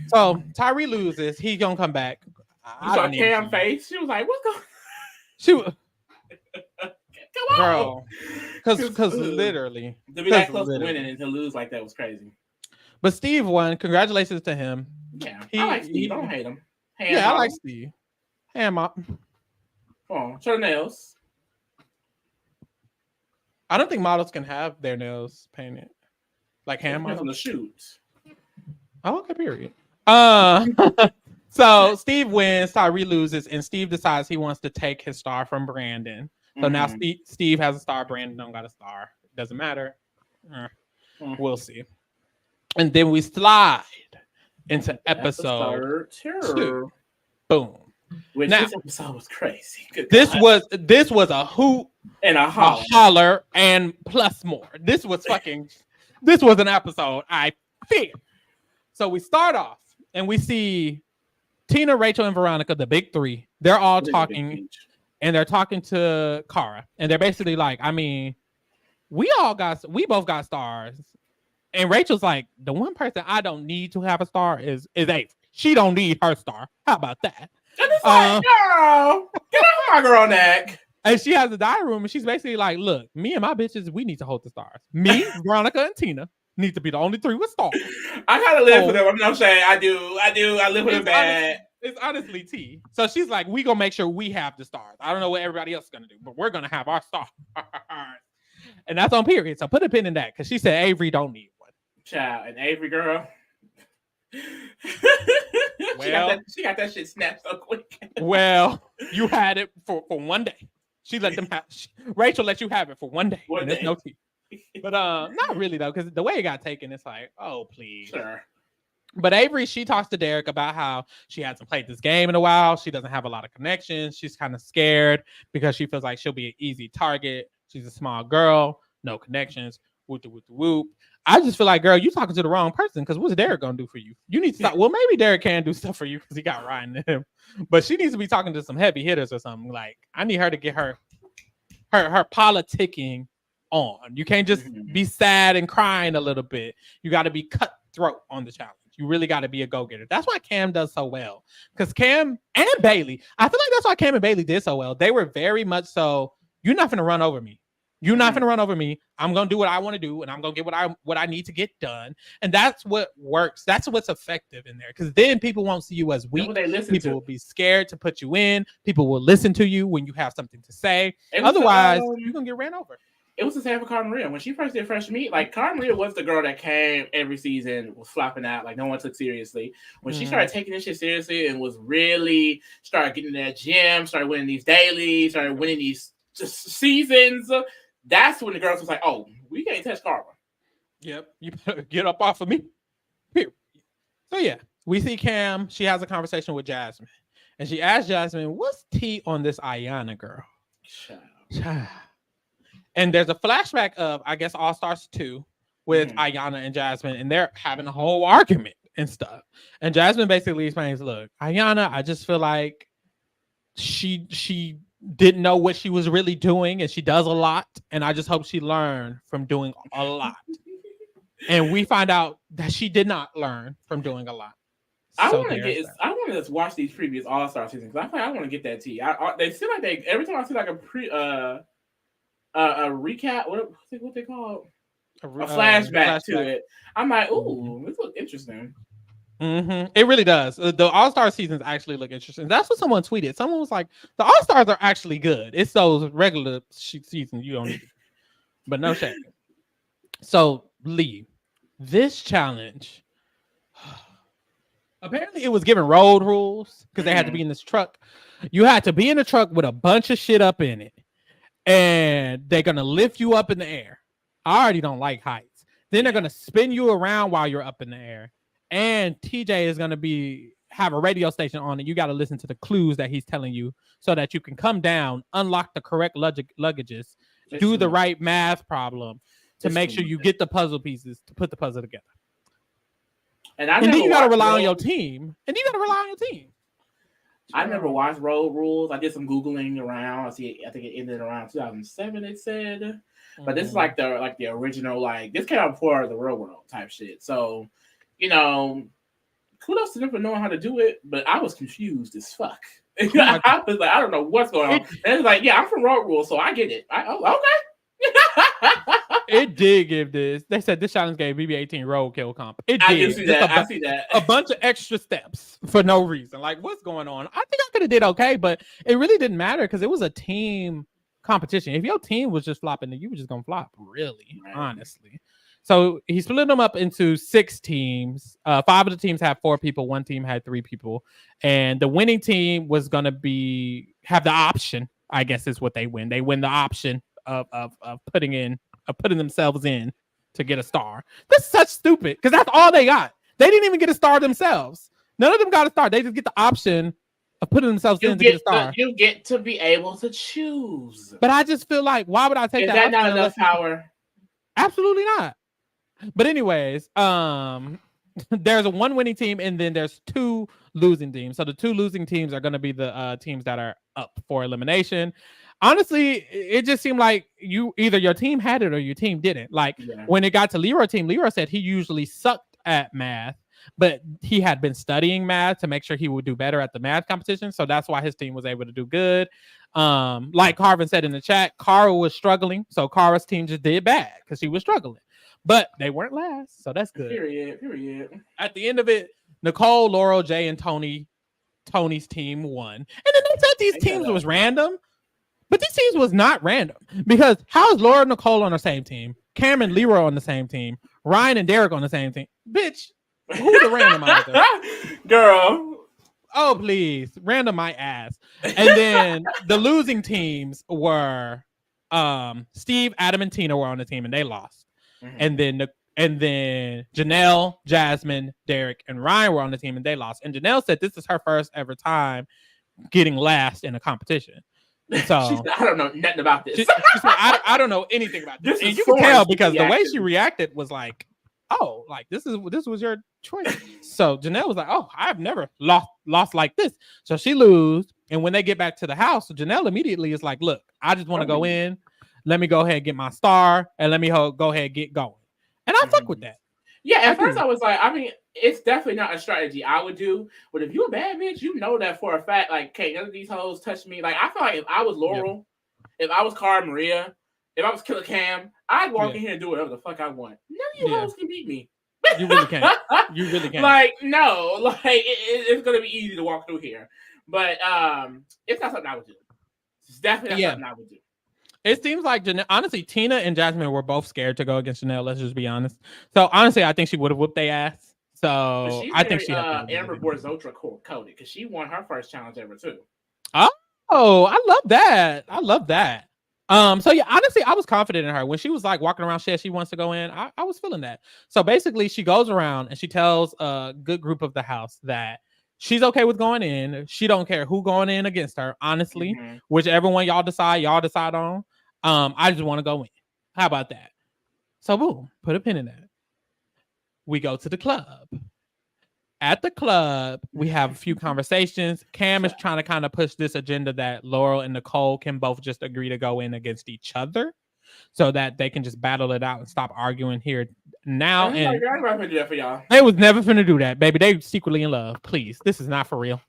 So Tyree loses. He's gonna come back. You saw Cam face. She was like, "What's going?" She was, come on, because literally to be that close to winning and to lose like that was crazy. But Steve won. Congratulations to him. Yeah, I like Steve. I don't hate him. I like Steve. Ham up. Come on, show the nails. I don't think models can have their nails painted like hand models on the shoot. Oh, okay, period. So Steve wins, Tyree loses, and Steve decides he wants to take his star from Brandon. So now Steve has a star, Brandon don't got a star. Doesn't matter. We'll see. And then we slide into episode 2. Boom. Which this episode was crazy. This was a hoot and a holler and plus more. This was an episode I fear. So we start off and we see Tina, Rachel, and Veronica, the big three. They're all talking, and they're talking to Cara, and they're basically like, I mean, we both got stars. And Rachel's like, the one person I don't need to have a star is Avery. She don't need her star. How about that? And it's like, girl, get off my girl neck. And she has a diary room, and she's basically like, look, me and my bitches, we need to hold the stars. Me, Veronica, and Tina need to be the only 3 with stars. I kind of live for them. I'm not saying I do. I live with them bad. It's honestly T. So she's like, we gonna make sure we have the stars. I don't know what everybody else is gonna do, but we're gonna have our stars. And that's on period. So put a pin in that, because she said Avery don't need one. Child, and Avery girl. She got that shit snapped so quick. Well, you had it for one day. She let them have. Rachel let you have it for one day. And there's no tea. But not really though, because the way it got taken, it's like, oh please. Sure. But Avery, she talks to Derek about how she hasn't played this game in a while. She doesn't have a lot of connections. She's kind of scared because she feels like she'll be an easy target. She's a small girl, no connections. Whoop, whoop, whoop. I just feel like, girl, you talking to the wrong person, because what's Derek gonna do for you? You need to stop. Well, maybe Derek can do stuff for you because he got Ryan in him, but she needs to be talking to some heavy hitters or something. Like, I need her to get her politicking on. You can't just be sad and crying a little bit. You got to be cutthroat on the challenge. You really got to be a go-getter. That's why Cam does so well, because Cam and Bailey, I feel like that's why Cam and Bailey did so well. They were very much so, you're not going to run over me. You're not going to run over me. I'm going to do what I want to do, and I'm going to get what I need to get done. And that's what works. That's what's effective in there, because then people won't see you as weak. People will be scared to put you in. People will listen to you when you have something to say. Otherwise, you're going to get ran over. It was the same for Cara Maria. When she first did Fresh Meat, like, Cara Maria was the girl that came every season, was flopping out, like no one took seriously. When she started taking this shit seriously and was really started getting in that gym, started winning these dailies, started winning these just seasons, that's when the girls was like, oh, we can't touch Cara. Yep. You better get up off of me. Period. So yeah, we see Cam. She has a conversation with Jasmine. And she asks Jasmine, what's tea on this Ayana girl? Child. And there's a flashback of, I guess, All Stars 2 with Ayana and Jasmine, and they're having a whole argument and stuff. And Jasmine basically explains, look, Ayana, I just feel like she didn't know what she was really doing, and she does a lot, and I just hope she learned from doing a lot. And we find out that she did not learn from doing a lot. I want to watch these previous All Star seasons, because I feel like I want to get that tea. They seem like every time I see like a recap, what they call a flashback to it, I'm like, ooh, this looks interesting. It really does. The All-Star seasons actually look interesting. That's what someone tweeted. Someone was like, the All-Stars are actually good. It's those regular seasons you don't need to. But no shame. So, Lee, this challenge, apparently it was given road rules because they had to be in this truck. You had to be in a truck with a bunch of shit up in it. And they're going to lift you up in the air. I already don't like heights. Then they're going to spin you around while you're up in the air. And TJ is going to have a radio station on it. You got to listen to the clues that he's telling you so that you can come down, unlock the correct luggages, do the right math problem to make sure you get the puzzle pieces to put the puzzle together. And then you got to rely on your team. I never watched Road Rules. I did some Googling around. I think it ended around 2007, it said. But this is like the original, like this came out before the real world type shit. So, you know, kudos to them for knowing how to do it, but I was confused as fuck. I was like, I don't know what's going on. And it's like, yeah, I'm from Road Rules, so I get it. Okay. It did give this. They said this challenge gave BB-18 roadkill comp. It did. I see that. A bunch of extra steps for no reason. Like, what's going on? I think I could have did okay, but it really didn't matter because it was a team competition. If your team was just flopping, then you were just gonna flop, really, honestly. So he split them up into 6 teams. 5 of the teams had 4 people. 1 team had 3 people, and the winning team was gonna have the option. I guess is what they win. They win the option of putting themselves in to get a star. That's such stupid because that's all they got. They didn't even get a star themselves. None of them got a star. They just get the option of putting themselves in to get a star. You get to be able to choose. But I just feel like, why would I take that? Is that not enough power? Absolutely not. But anyways, there's a 1 winning team and then there's 2 losing teams. So the 2 losing teams are going to be the teams that are up for elimination. Honestly, it just seemed like either your team had it or your team didn't. Like when it got to Leroy's team, Leroy said he usually sucked at math, but he had been studying math to make sure he would do better at the math competition. So that's why his team was able to do good. Like Carvin said in the chat, Cara was struggling. So Cara's team just did bad because she was struggling. But they weren't last, so that's good. Period. At the end of it, Nicole, Laurel, Jay, and Tony's team won. And then they said these teams was random. But these teams was not random because how is Laura and Nicole on the same team? Cameron and Leroy on the same team. Ryan and Derek on the same team. Bitch, who's the randomizer? Girl. Oh, please. Random my ass. And then the losing teams were Steve, Adam, and Tina were on the team and they lost. Mm-hmm. And then Janelle, Jasmine, Derek, and Ryan were on the team and they lost. And Janelle said this is her first ever time getting last in a competition. So I don't know nothing about this. She said, I don't know anything about this. And you can tell because the way she reacted was like, oh, like this was your choice. So Janelle was like, oh, I've never lost like this. So she lose. And when they get back to the house, Janelle immediately is like, look, I just want to go in. Let me go ahead and get my star and let me go ahead and get going. And I fuck with that. Yeah, at first I was like, I mean, it's definitely not a strategy I would do. But if you're a bad bitch, you know that for a fact. Like, can't none of these hoes touch me. Like, I feel like if I was Laurel, if I was Cara Maria, if I was Killer Cam, I'd walk in here and do whatever the fuck I want. None of you hoes can beat me. You really can't. You really can't. Like, no. Like, it's going to be easy to walk through here. But it's not something I would do. It's definitely not something I would do. It seems like honestly, Tina and Jasmine were both scared to go against Janelle. Let's just be honest. So honestly, I think she would have whooped their ass. So I think she Amber Borzotra coded because she won her first challenge ever too. Oh, I love that. So yeah, honestly, I was confident in her when she was like walking around shit. She wants to go in. I was feeling that. So basically, she goes around and she tells a good group of the house that she's okay with going in. She don't care who going in against her. Honestly, whichever one y'all decide on. I just want to go in. How about that? So boom, put a pin in that. We go to the club. At the club, we have a few conversations. Cam is trying to kind of push this agenda that Laurel and Nicole can both just agree to go in against each other so that they can just battle it out and stop arguing here now. And I'm not gonna do that for y'all. They was never finna do that, baby. They secretly in love. Please, this is not for real.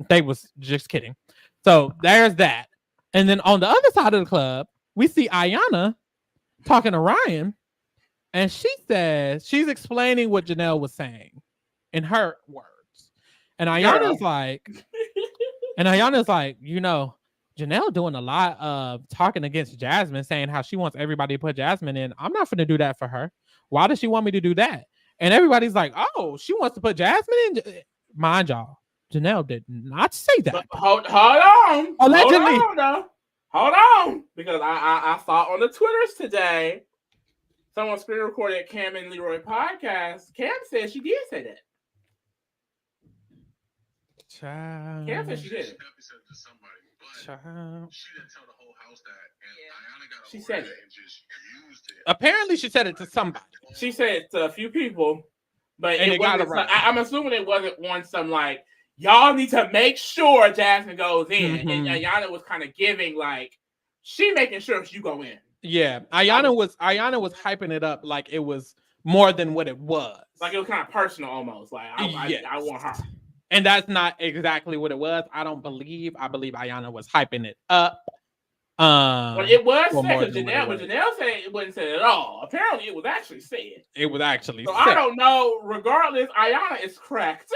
They was just kidding. So there's that. And then on the other side of the club, we see Ayana talking to Ryan, and she says she's explaining what Janelle was saying in her words. And Ayana's like, you know, Janelle doing a lot of talking against Jasmine, saying how she wants everybody to put Jasmine in. I'm not going to do that for her. Why does she want me to do that? And everybody's like, oh, she wants to put Jasmine in. Mind y'all, Janelle did not say that. But hold on. Allegedly. Hold on. Because I saw on the Twitters today, someone screen recorded Cam and Leroy podcast. Cam said she did say that. Child. Cam said she did. Child. She didn't tell the whole house that, and Ayana got she said it. And just used it. Apparently, she said it to somebody. She said it to a few people, but and it wasn't. I'm assuming it wasn't on some like y'all need to make sure Jasmine goes in, and Ayana was kind of giving like she making sure you go in. Yeah, Ayana was hyping it up like it was more than what it was. Like it was kind of personal, almost. Like I want her. And that's not exactly what it was. I believe Ayana was hyping it up. But it was said because Janelle said it wasn't said at all. Apparently, it was actually said. It was actually so said. I don't know. Regardless, Ayana is cracked.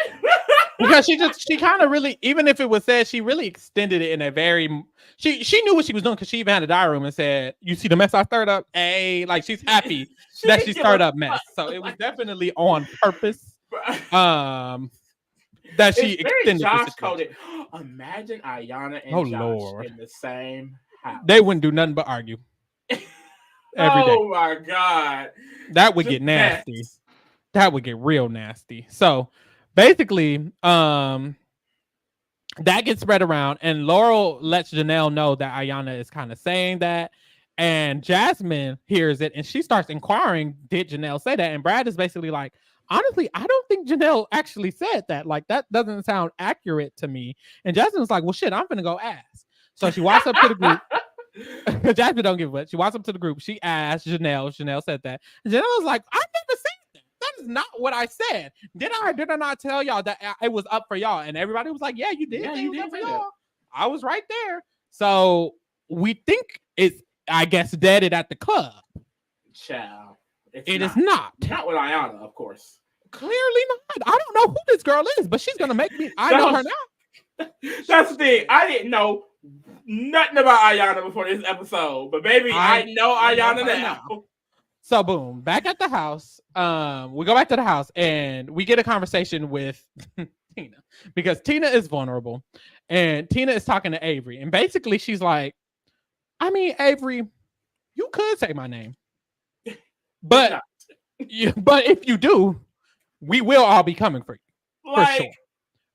Because she kind of really, even if it was said, she really extended it in a very, she knew what she was doing because she even had a diary room and said, you see the mess I stirred up? Hey, like she's happy that she stirred up mess. So it was definitely on purpose. That she extended Josh coded. Imagine Ayana and Josh in the same house. They wouldn't do nothing but argue. Every day. Oh my God. That would get nasty. That would get real nasty. So basically, that gets spread around, and Laurel lets Janelle know that Ayana is kind of saying that. And Jasmine hears it and she starts inquiring, did Janelle say that? And Brad is basically like, honestly, I don't think Janelle actually said that. Like, that doesn't sound accurate to me. And Jasmine was like, well, shit, I'm finna go ask. So she walks up to the group. Jasmine don't give a shit. She walks up to the group. She asked Janelle. Janelle said that. And Janelle was like, I never said that. That is not what I said. Did I not tell y'all that it was up for y'all? And everybody was like, yeah, you did. Yeah, you did for y'all. I was right there. So we think it's, I guess, deaded at the club. Child. It is not. Not with Ayana, of course. Clearly not. I don't know who this girl is, but she's gonna make me. I know her now. That's the thing. I didn't know nothing about Ayana before this episode, but baby, I know Ayana now. So boom, back at the house. We go back to the house and we get a conversation with Tina because Tina is vulnerable, and Tina is talking to Avery, and basically she's like, I mean, Avery, you could say my name, but if you do, we will all be coming for you. For sure.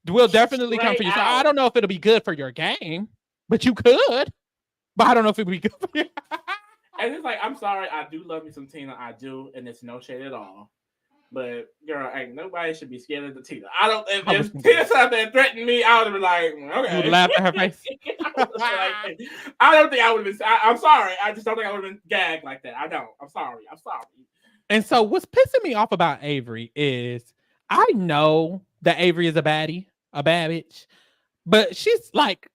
We'll definitely come for you. So I don't know if it'll be good for your game, but you could. But I don't know if it'll be good for you. And it's like, I'm sorry, I do love me some Tina. I do, and it's no shade at all. But girl, ain't nobody should be scared of the Tina. I don't. If Tina sat there and threatened me, I would have been like, okay. You would laugh at her face. I don't think I would have been. I'm sorry. I just don't think I would have been gagged like that. I don't. I'm sorry. And so what's pissing me off about Avery is I know that Avery is a bad bitch, but she's like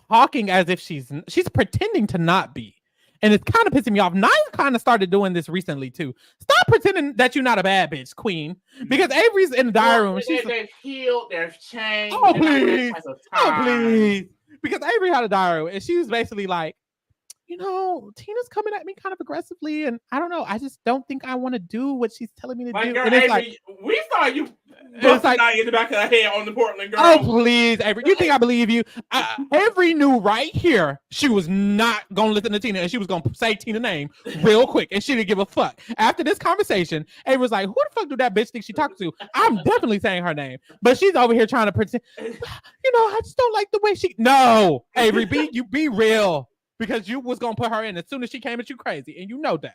talking as if she's pretending to not be. And it's kind of pissing me off. Nia kind of started doing this recently too. Stop pretending that you're not a bad bitch, queen. Because Avery's in the diary room. They've healed, they've changed. Oh, please. Oh, please. Because Avery had a diary room and she was basically like, you know, Tina's coming at me kind of aggressively, and I don't know. I just don't think I want to do what she's telling me to do. Girl, and it's Avery, like, we saw you busting in the back of the head on the Portland girl. Oh, please, Avery. You think I believe you? Avery knew right here she was not going to listen to Tina, and she was going to say Tina's name real quick, and she didn't give a fuck. After this conversation, Avery was like, who the fuck do that bitch think she talking to? I'm definitely saying her name. But she's over here trying to pretend, you know, I just don't like the way she... No, Avery, be real. Because you was gonna put her in as soon as she came at you crazy, and you know that.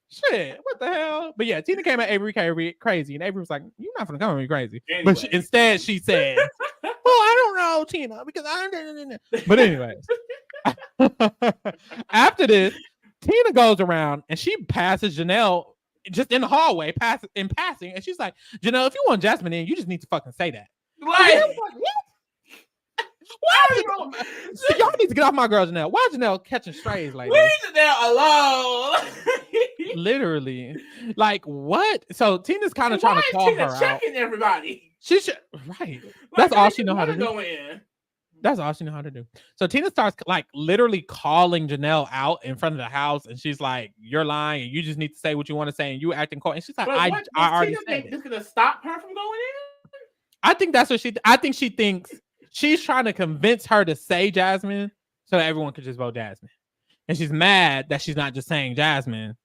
Shit, what the hell? But yeah, Tina came at Avery crazy, and Avery was like, "You're not gonna come at me crazy." Anyway. But instead, she said, "Well, I don't know, Tina, because I." But anyways, after this, Tina goes around and she passes Janelle just in the hallway, passing, and she's like, "Janelle, if you want Jasmine in, you just need to fucking say that." Like, See, y'all need to get off my girl Janelle. Why Janelle catching strays like Leave this? Janelle alone. Literally, like what? So Tina's kind of trying to call Tina her out. checking everybody? She should right. Like, That's I all just she know how to wanna do. Go in. That's all she know how to do. So Tina starts like literally calling Janelle out in front of the house, and she's like, "You're lying, and you just need to say what you want to say, and you acting cold." And she's like, But "I what already Tina said think it." this gonna stop her from going in? I think that's what I think she thinks she's trying to convince her to say Jasmine so that everyone could just vote Jasmine, and she's mad that she's not just saying Jasmine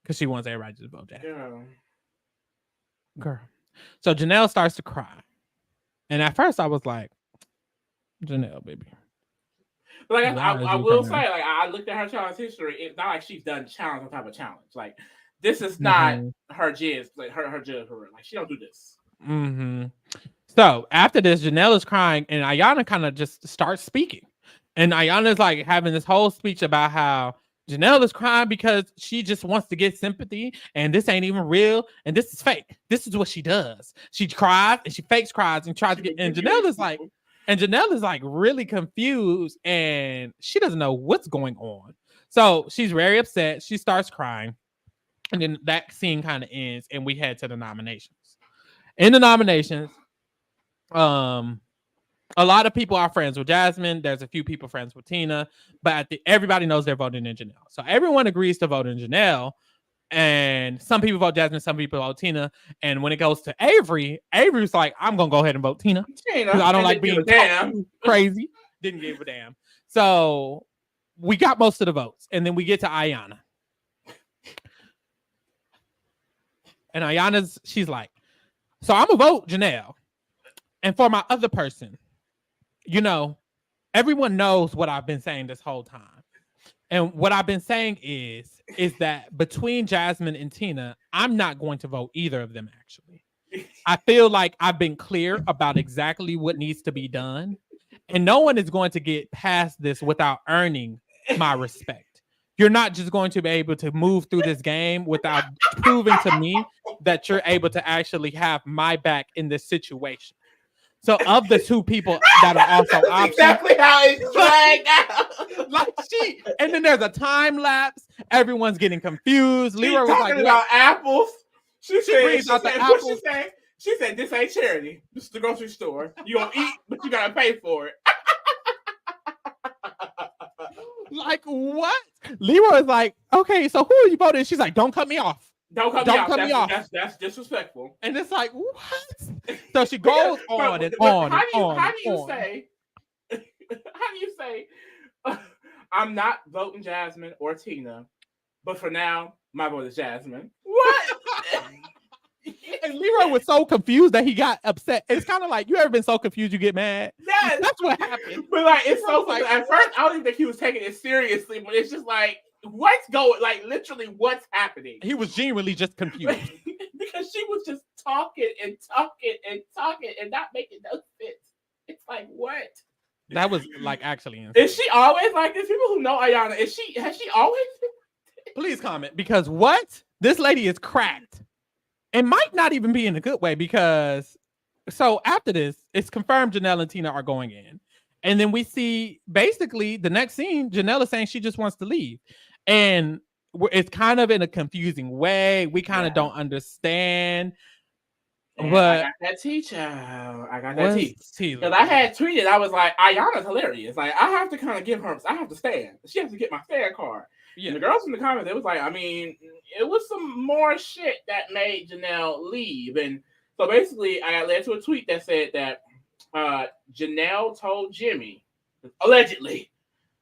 because she wants everybody to just vote Jasmine. Girl. So Janelle starts to cry, and at first I was like, Janelle, baby. But like I will say, like I looked at her challenge history. It's not like she's done challenge on top of challenge. Like this is not her jizz, like her jizz career. Like she don't do this. So after this, Janelle is crying, and Ayana kind of just starts speaking, and Ayana's like having this whole speech about how Janelle is crying because she just wants to get sympathy, and this ain't even real, and this is fake. This is what she does. She cries and she fakes cries and tries to get. And Janelle is like really confused, and she doesn't know what's going on. So she's very upset. She starts crying, and then that scene kind of ends, and we head to the nominations. In the nominations, a lot of people are friends with Jasmine. There's a few people friends with Tina, but everybody knows they're voting in Janelle. So everyone agrees to vote in Janelle, and some people vote Jasmine, some people vote Tina. And when it goes to Avery's like, I'm gonna go ahead and vote Tina because I don't like being crazy. Didn't give a damn. So we got most of the votes, and then we get to Ayana, and she's like, so I'm gonna vote Janelle, and for my other person, you know, everyone knows what I've been saying this whole time. And what I've been saying is that between Jasmine and Tina, I'm not going to vote either of them, actually. I feel like I've been clear about exactly what needs to be done. And no one is going to get past this without earning my respect. You're not just going to be able to move through this game without proving to me that you're able to actually have my back in this situation. So of the two people that are also options, exactly how it's dragged out. Like and then there's a time lapse. Everyone's getting confused. Leroy was talking like, about apples. She said, apples. She said, this ain't charity. This is the grocery store. You gonna eat, but you gotta pay for it. Like what? Leroy's like, okay, so who are you voting? She's like, don't cut me off. Don't cut me off. That's disrespectful. And it's like, what? So she goes on and on. How do you say I'm not voting Jasmine or Tina, but for now, my vote is Jasmine. What? And Leroy was so confused that he got upset. It's kind of like, you ever been so confused you get mad? Yes. That's what happened. But like, it's so like, at first, I don't even think he was taking it seriously, but it's just like, what's going, like literally what's happening? He was genuinely just confused. Because she was just talking and not making no sense. It's like, what? That was like actually insane. Is she always like this? People who know Ayana, has she always Please comment, because what? This lady is cracked. It might not even be in a good way, because so after this, it's confirmed Janelle and Tina are going in. And then we see basically the next scene, Janelle is saying she just wants to leave. And it's kind of in a confusing way. We kind of don't understand. Man, but I got that teacher. Because I had tweeted, I was like, Ayana's hilarious. Like, I have to kind of give her, I have to stand. She has to get my stand card. Yeah. And the girls in the comments, it was like, I mean, it was some more shit that made Janelle leave. And so basically, I got led to a tweet that said that Janelle told Jimmy, allegedly,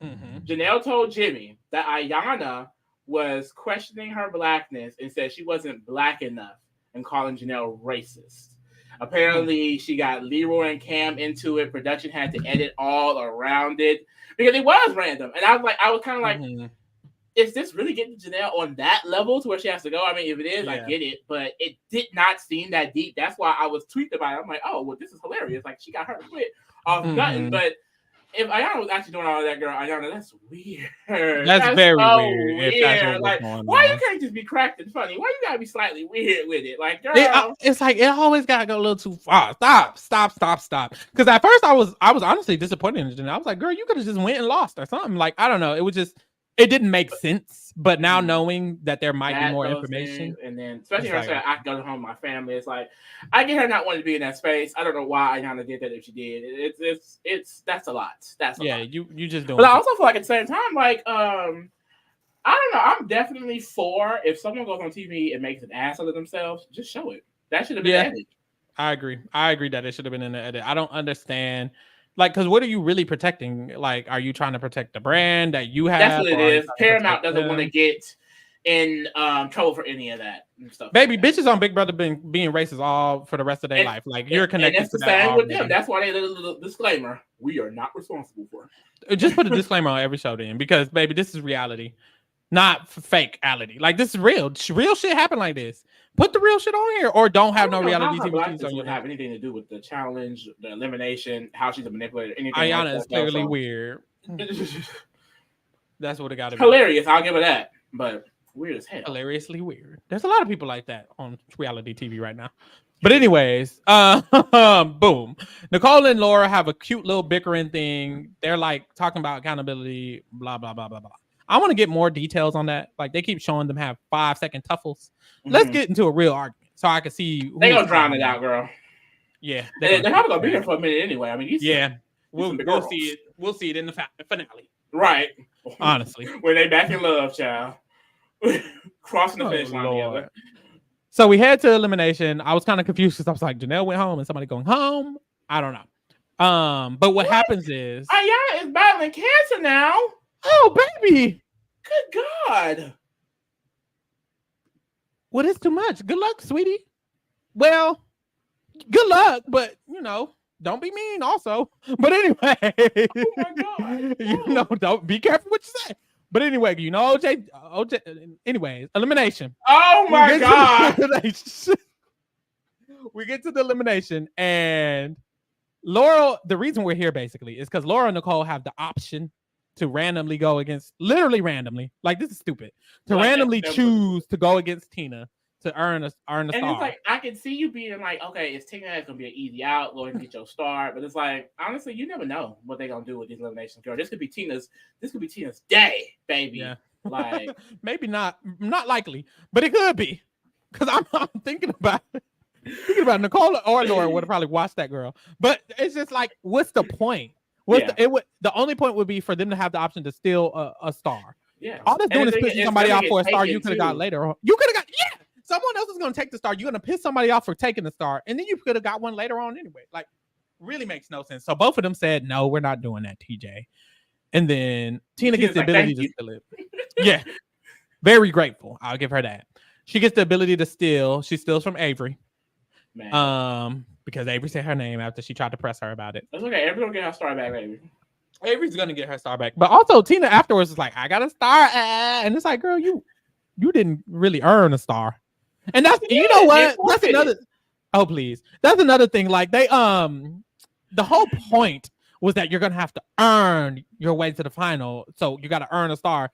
Janelle told Jimmy that Ayana was questioning her blackness and said she wasn't black enough and calling Janelle racist. Apparently, she got Leroy and Cam into it. Production had to edit all around it because it was random. And I was kind of like, is this really getting Janelle on that level to where she has to go? I mean, if it is, I get it, but it did not seem that deep. That's why I was tweeting about it. I'm like, oh, well, this is hilarious. Like, she got her quit off nothing. But if Ayana was actually doing all of that, girl, Ayana, that's weird. That's very so weird. If that's what was Like, going why on. you can't just be cracked and funny? Why you gotta be slightly weird with it? Like, girl, It's like it always gotta go a little too far. Stop. Because at first I was honestly disappointed in it. I was like, girl, you could have just went and lost or something. Like, I don't know. It was just it didn't make sense. But now knowing that there might be more information, things, and then especially her like, saying I can go home with my family, it's like I get her not wanting to be in that space. I don't know why Ayana did that if she did. It's that's a lot. That's a lot. you just don't. But I also feel like at the same time, like I don't know. I'm definitely for if someone goes on TV and makes an ass of themselves, just show it. That should have been edited. I agree that it should have been in the edit. I don't understand. Like, because what are you really protecting? Like, are you trying to protect the brand that you have? That's what it is. Paramount doesn't want to get in trouble for any of that and stuff. Baby, bitches on Big Brother being racist all for the rest of their life. Like, you're connected. And that's the same with them. That's why they did a little disclaimer. We are not responsible for it. Just put a disclaimer on every show then, because baby, this is reality, not fake-ality. Like, this is real. Real shit happen like this. Put the real shit on here, or don't have no reality TV shows on your. Have anything to do with the challenge, the elimination, how she's a manipulator, anything. Ayana is clearly weird. That's what it got to be. Hilarious, I'll give her that, but weird as hell. Hilariously weird. There's a lot of people like that on reality TV right now. But anyways, boom. Nicole and Laura have a cute little bickering thing. They're like talking about accountability, blah blah blah blah blah. I want to get more details on that. Like, they keep showing them have 5-second tuffles. Let's get into a real argument so I can see. They gonna drown it out, girl. Yeah, they're probably gonna be here for a minute anyway. I mean, we'll see it. We'll see it in the finale. Right. Honestly, when they back in love, child, crossing the finish line together. So we head to elimination. I was kind of confused because I was like, Janelle went home and somebody going home. I don't know. But what happens is Ayana is battling cancer now. Oh, baby. Good God. What is too much? Good luck, sweetie. Well, good luck, but, don't be mean also. But anyway. Oh, my God. Don't be careful what you say. But anyway, OJ, anyways, elimination. Oh, my God. We get to the elimination, and Laura, the reason we're here basically is because Laura and Nicole have the option to randomly go against, literally randomly, like this is stupid, to randomly choose to go against Tina to earn a star. And it's like, I can see you being like, okay, it's Tina, it's gonna be an easy out, go and get your star. But it's like, honestly, you never know what they're gonna do with these eliminations, girl. This could be Tina's day, baby. Yeah. Like, maybe not likely, but it could be. Because I'm thinking about Nicole or Laura would have probably watched that girl. But it's just like, what's the point? The only point would be for them to have the option to steal a star. Yeah. All that's doing is pissing somebody off for a star you could have got later on. You could have got, someone else is going to take the star. You're going to piss somebody off for taking the star. And then you could have got one later on anyway. Like, really makes no sense. So both of them said, no, we're not doing that, TJ. And then Tina gets the ability to steal it. Yeah. Very grateful. I'll give her that. She gets the ability to steal. She steals from Avery. Man. Because Avery said her name after she tried to press her about it. That's okay. Avery's gonna get her star back, baby. Avery's gonna get her star back. But also Tina afterwards was like, I got a star. And it's like, girl, you didn't really earn a star. And that's you know what? That's another. Oh, please. That's another thing. Like they the whole point was that you're gonna have to earn your way to the final. So you gotta earn a star.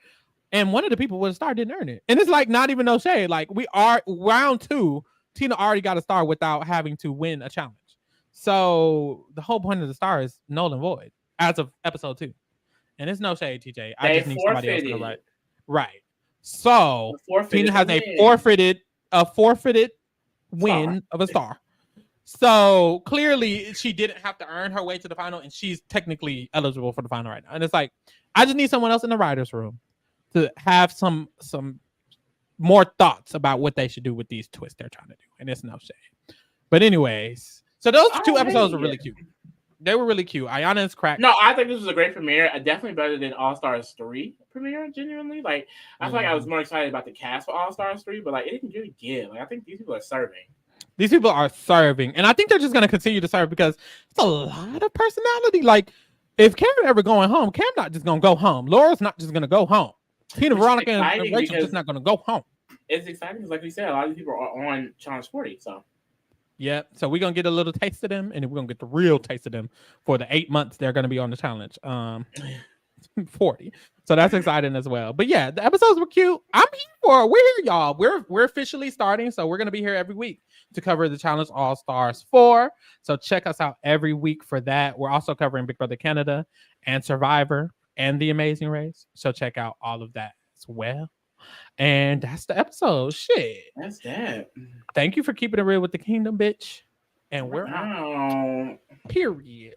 And one of the people with a star didn't earn it. And it's like not even no shade. Like we are round 2. Tina already got a star without having to win a challenge. So the whole point of the star is null and void as of episode 2. And it's no shade, TJ. I just need somebody else to go right. So Tina has a forfeited win of a star. So clearly she didn't have to earn her way to the final, and she's technically eligible for the final right now. And it's like, I just need someone else in the writer's room to have some more thoughts about what they should do with these twists they're trying to do. And it's no shade. But anyways, so those 2 episodes were really cute. They were really cute. Ayana's crack. No, I think this was a great premiere. Definitely better than All Stars 3 premiere, genuinely. Like, I feel like I was more excited about the cast for All Stars 3, but like it didn't really give. Like, I think these people are serving. These people are serving. And I think they're just going to continue to serve because it's a lot of personality. Like, if Cam ever going home, Cam not just going to go home. Laura's not just going to go home. Tina, Veronica, and Rachel just not going to go home. It's exciting because, like we said, a lot of these people are on Challenge 40. So, Yep. So we're gonna get a little taste of them, and then we're gonna get the real taste of them for the 8 months they're gonna be on the challenge. 40. So that's exciting as well. But yeah, the episodes were cute. I'm here for it. We're here, y'all. We're officially starting, so we're gonna be here every week to cover the Challenge All Stars 4. So check us out every week for that. We're also covering Big Brother Canada and Survivor and The Amazing Race. So check out all of that as well. And that's the episode. Shit. That's that. Thank you for keeping it real with the kingdom, bitch. And we're out. Wow. Period.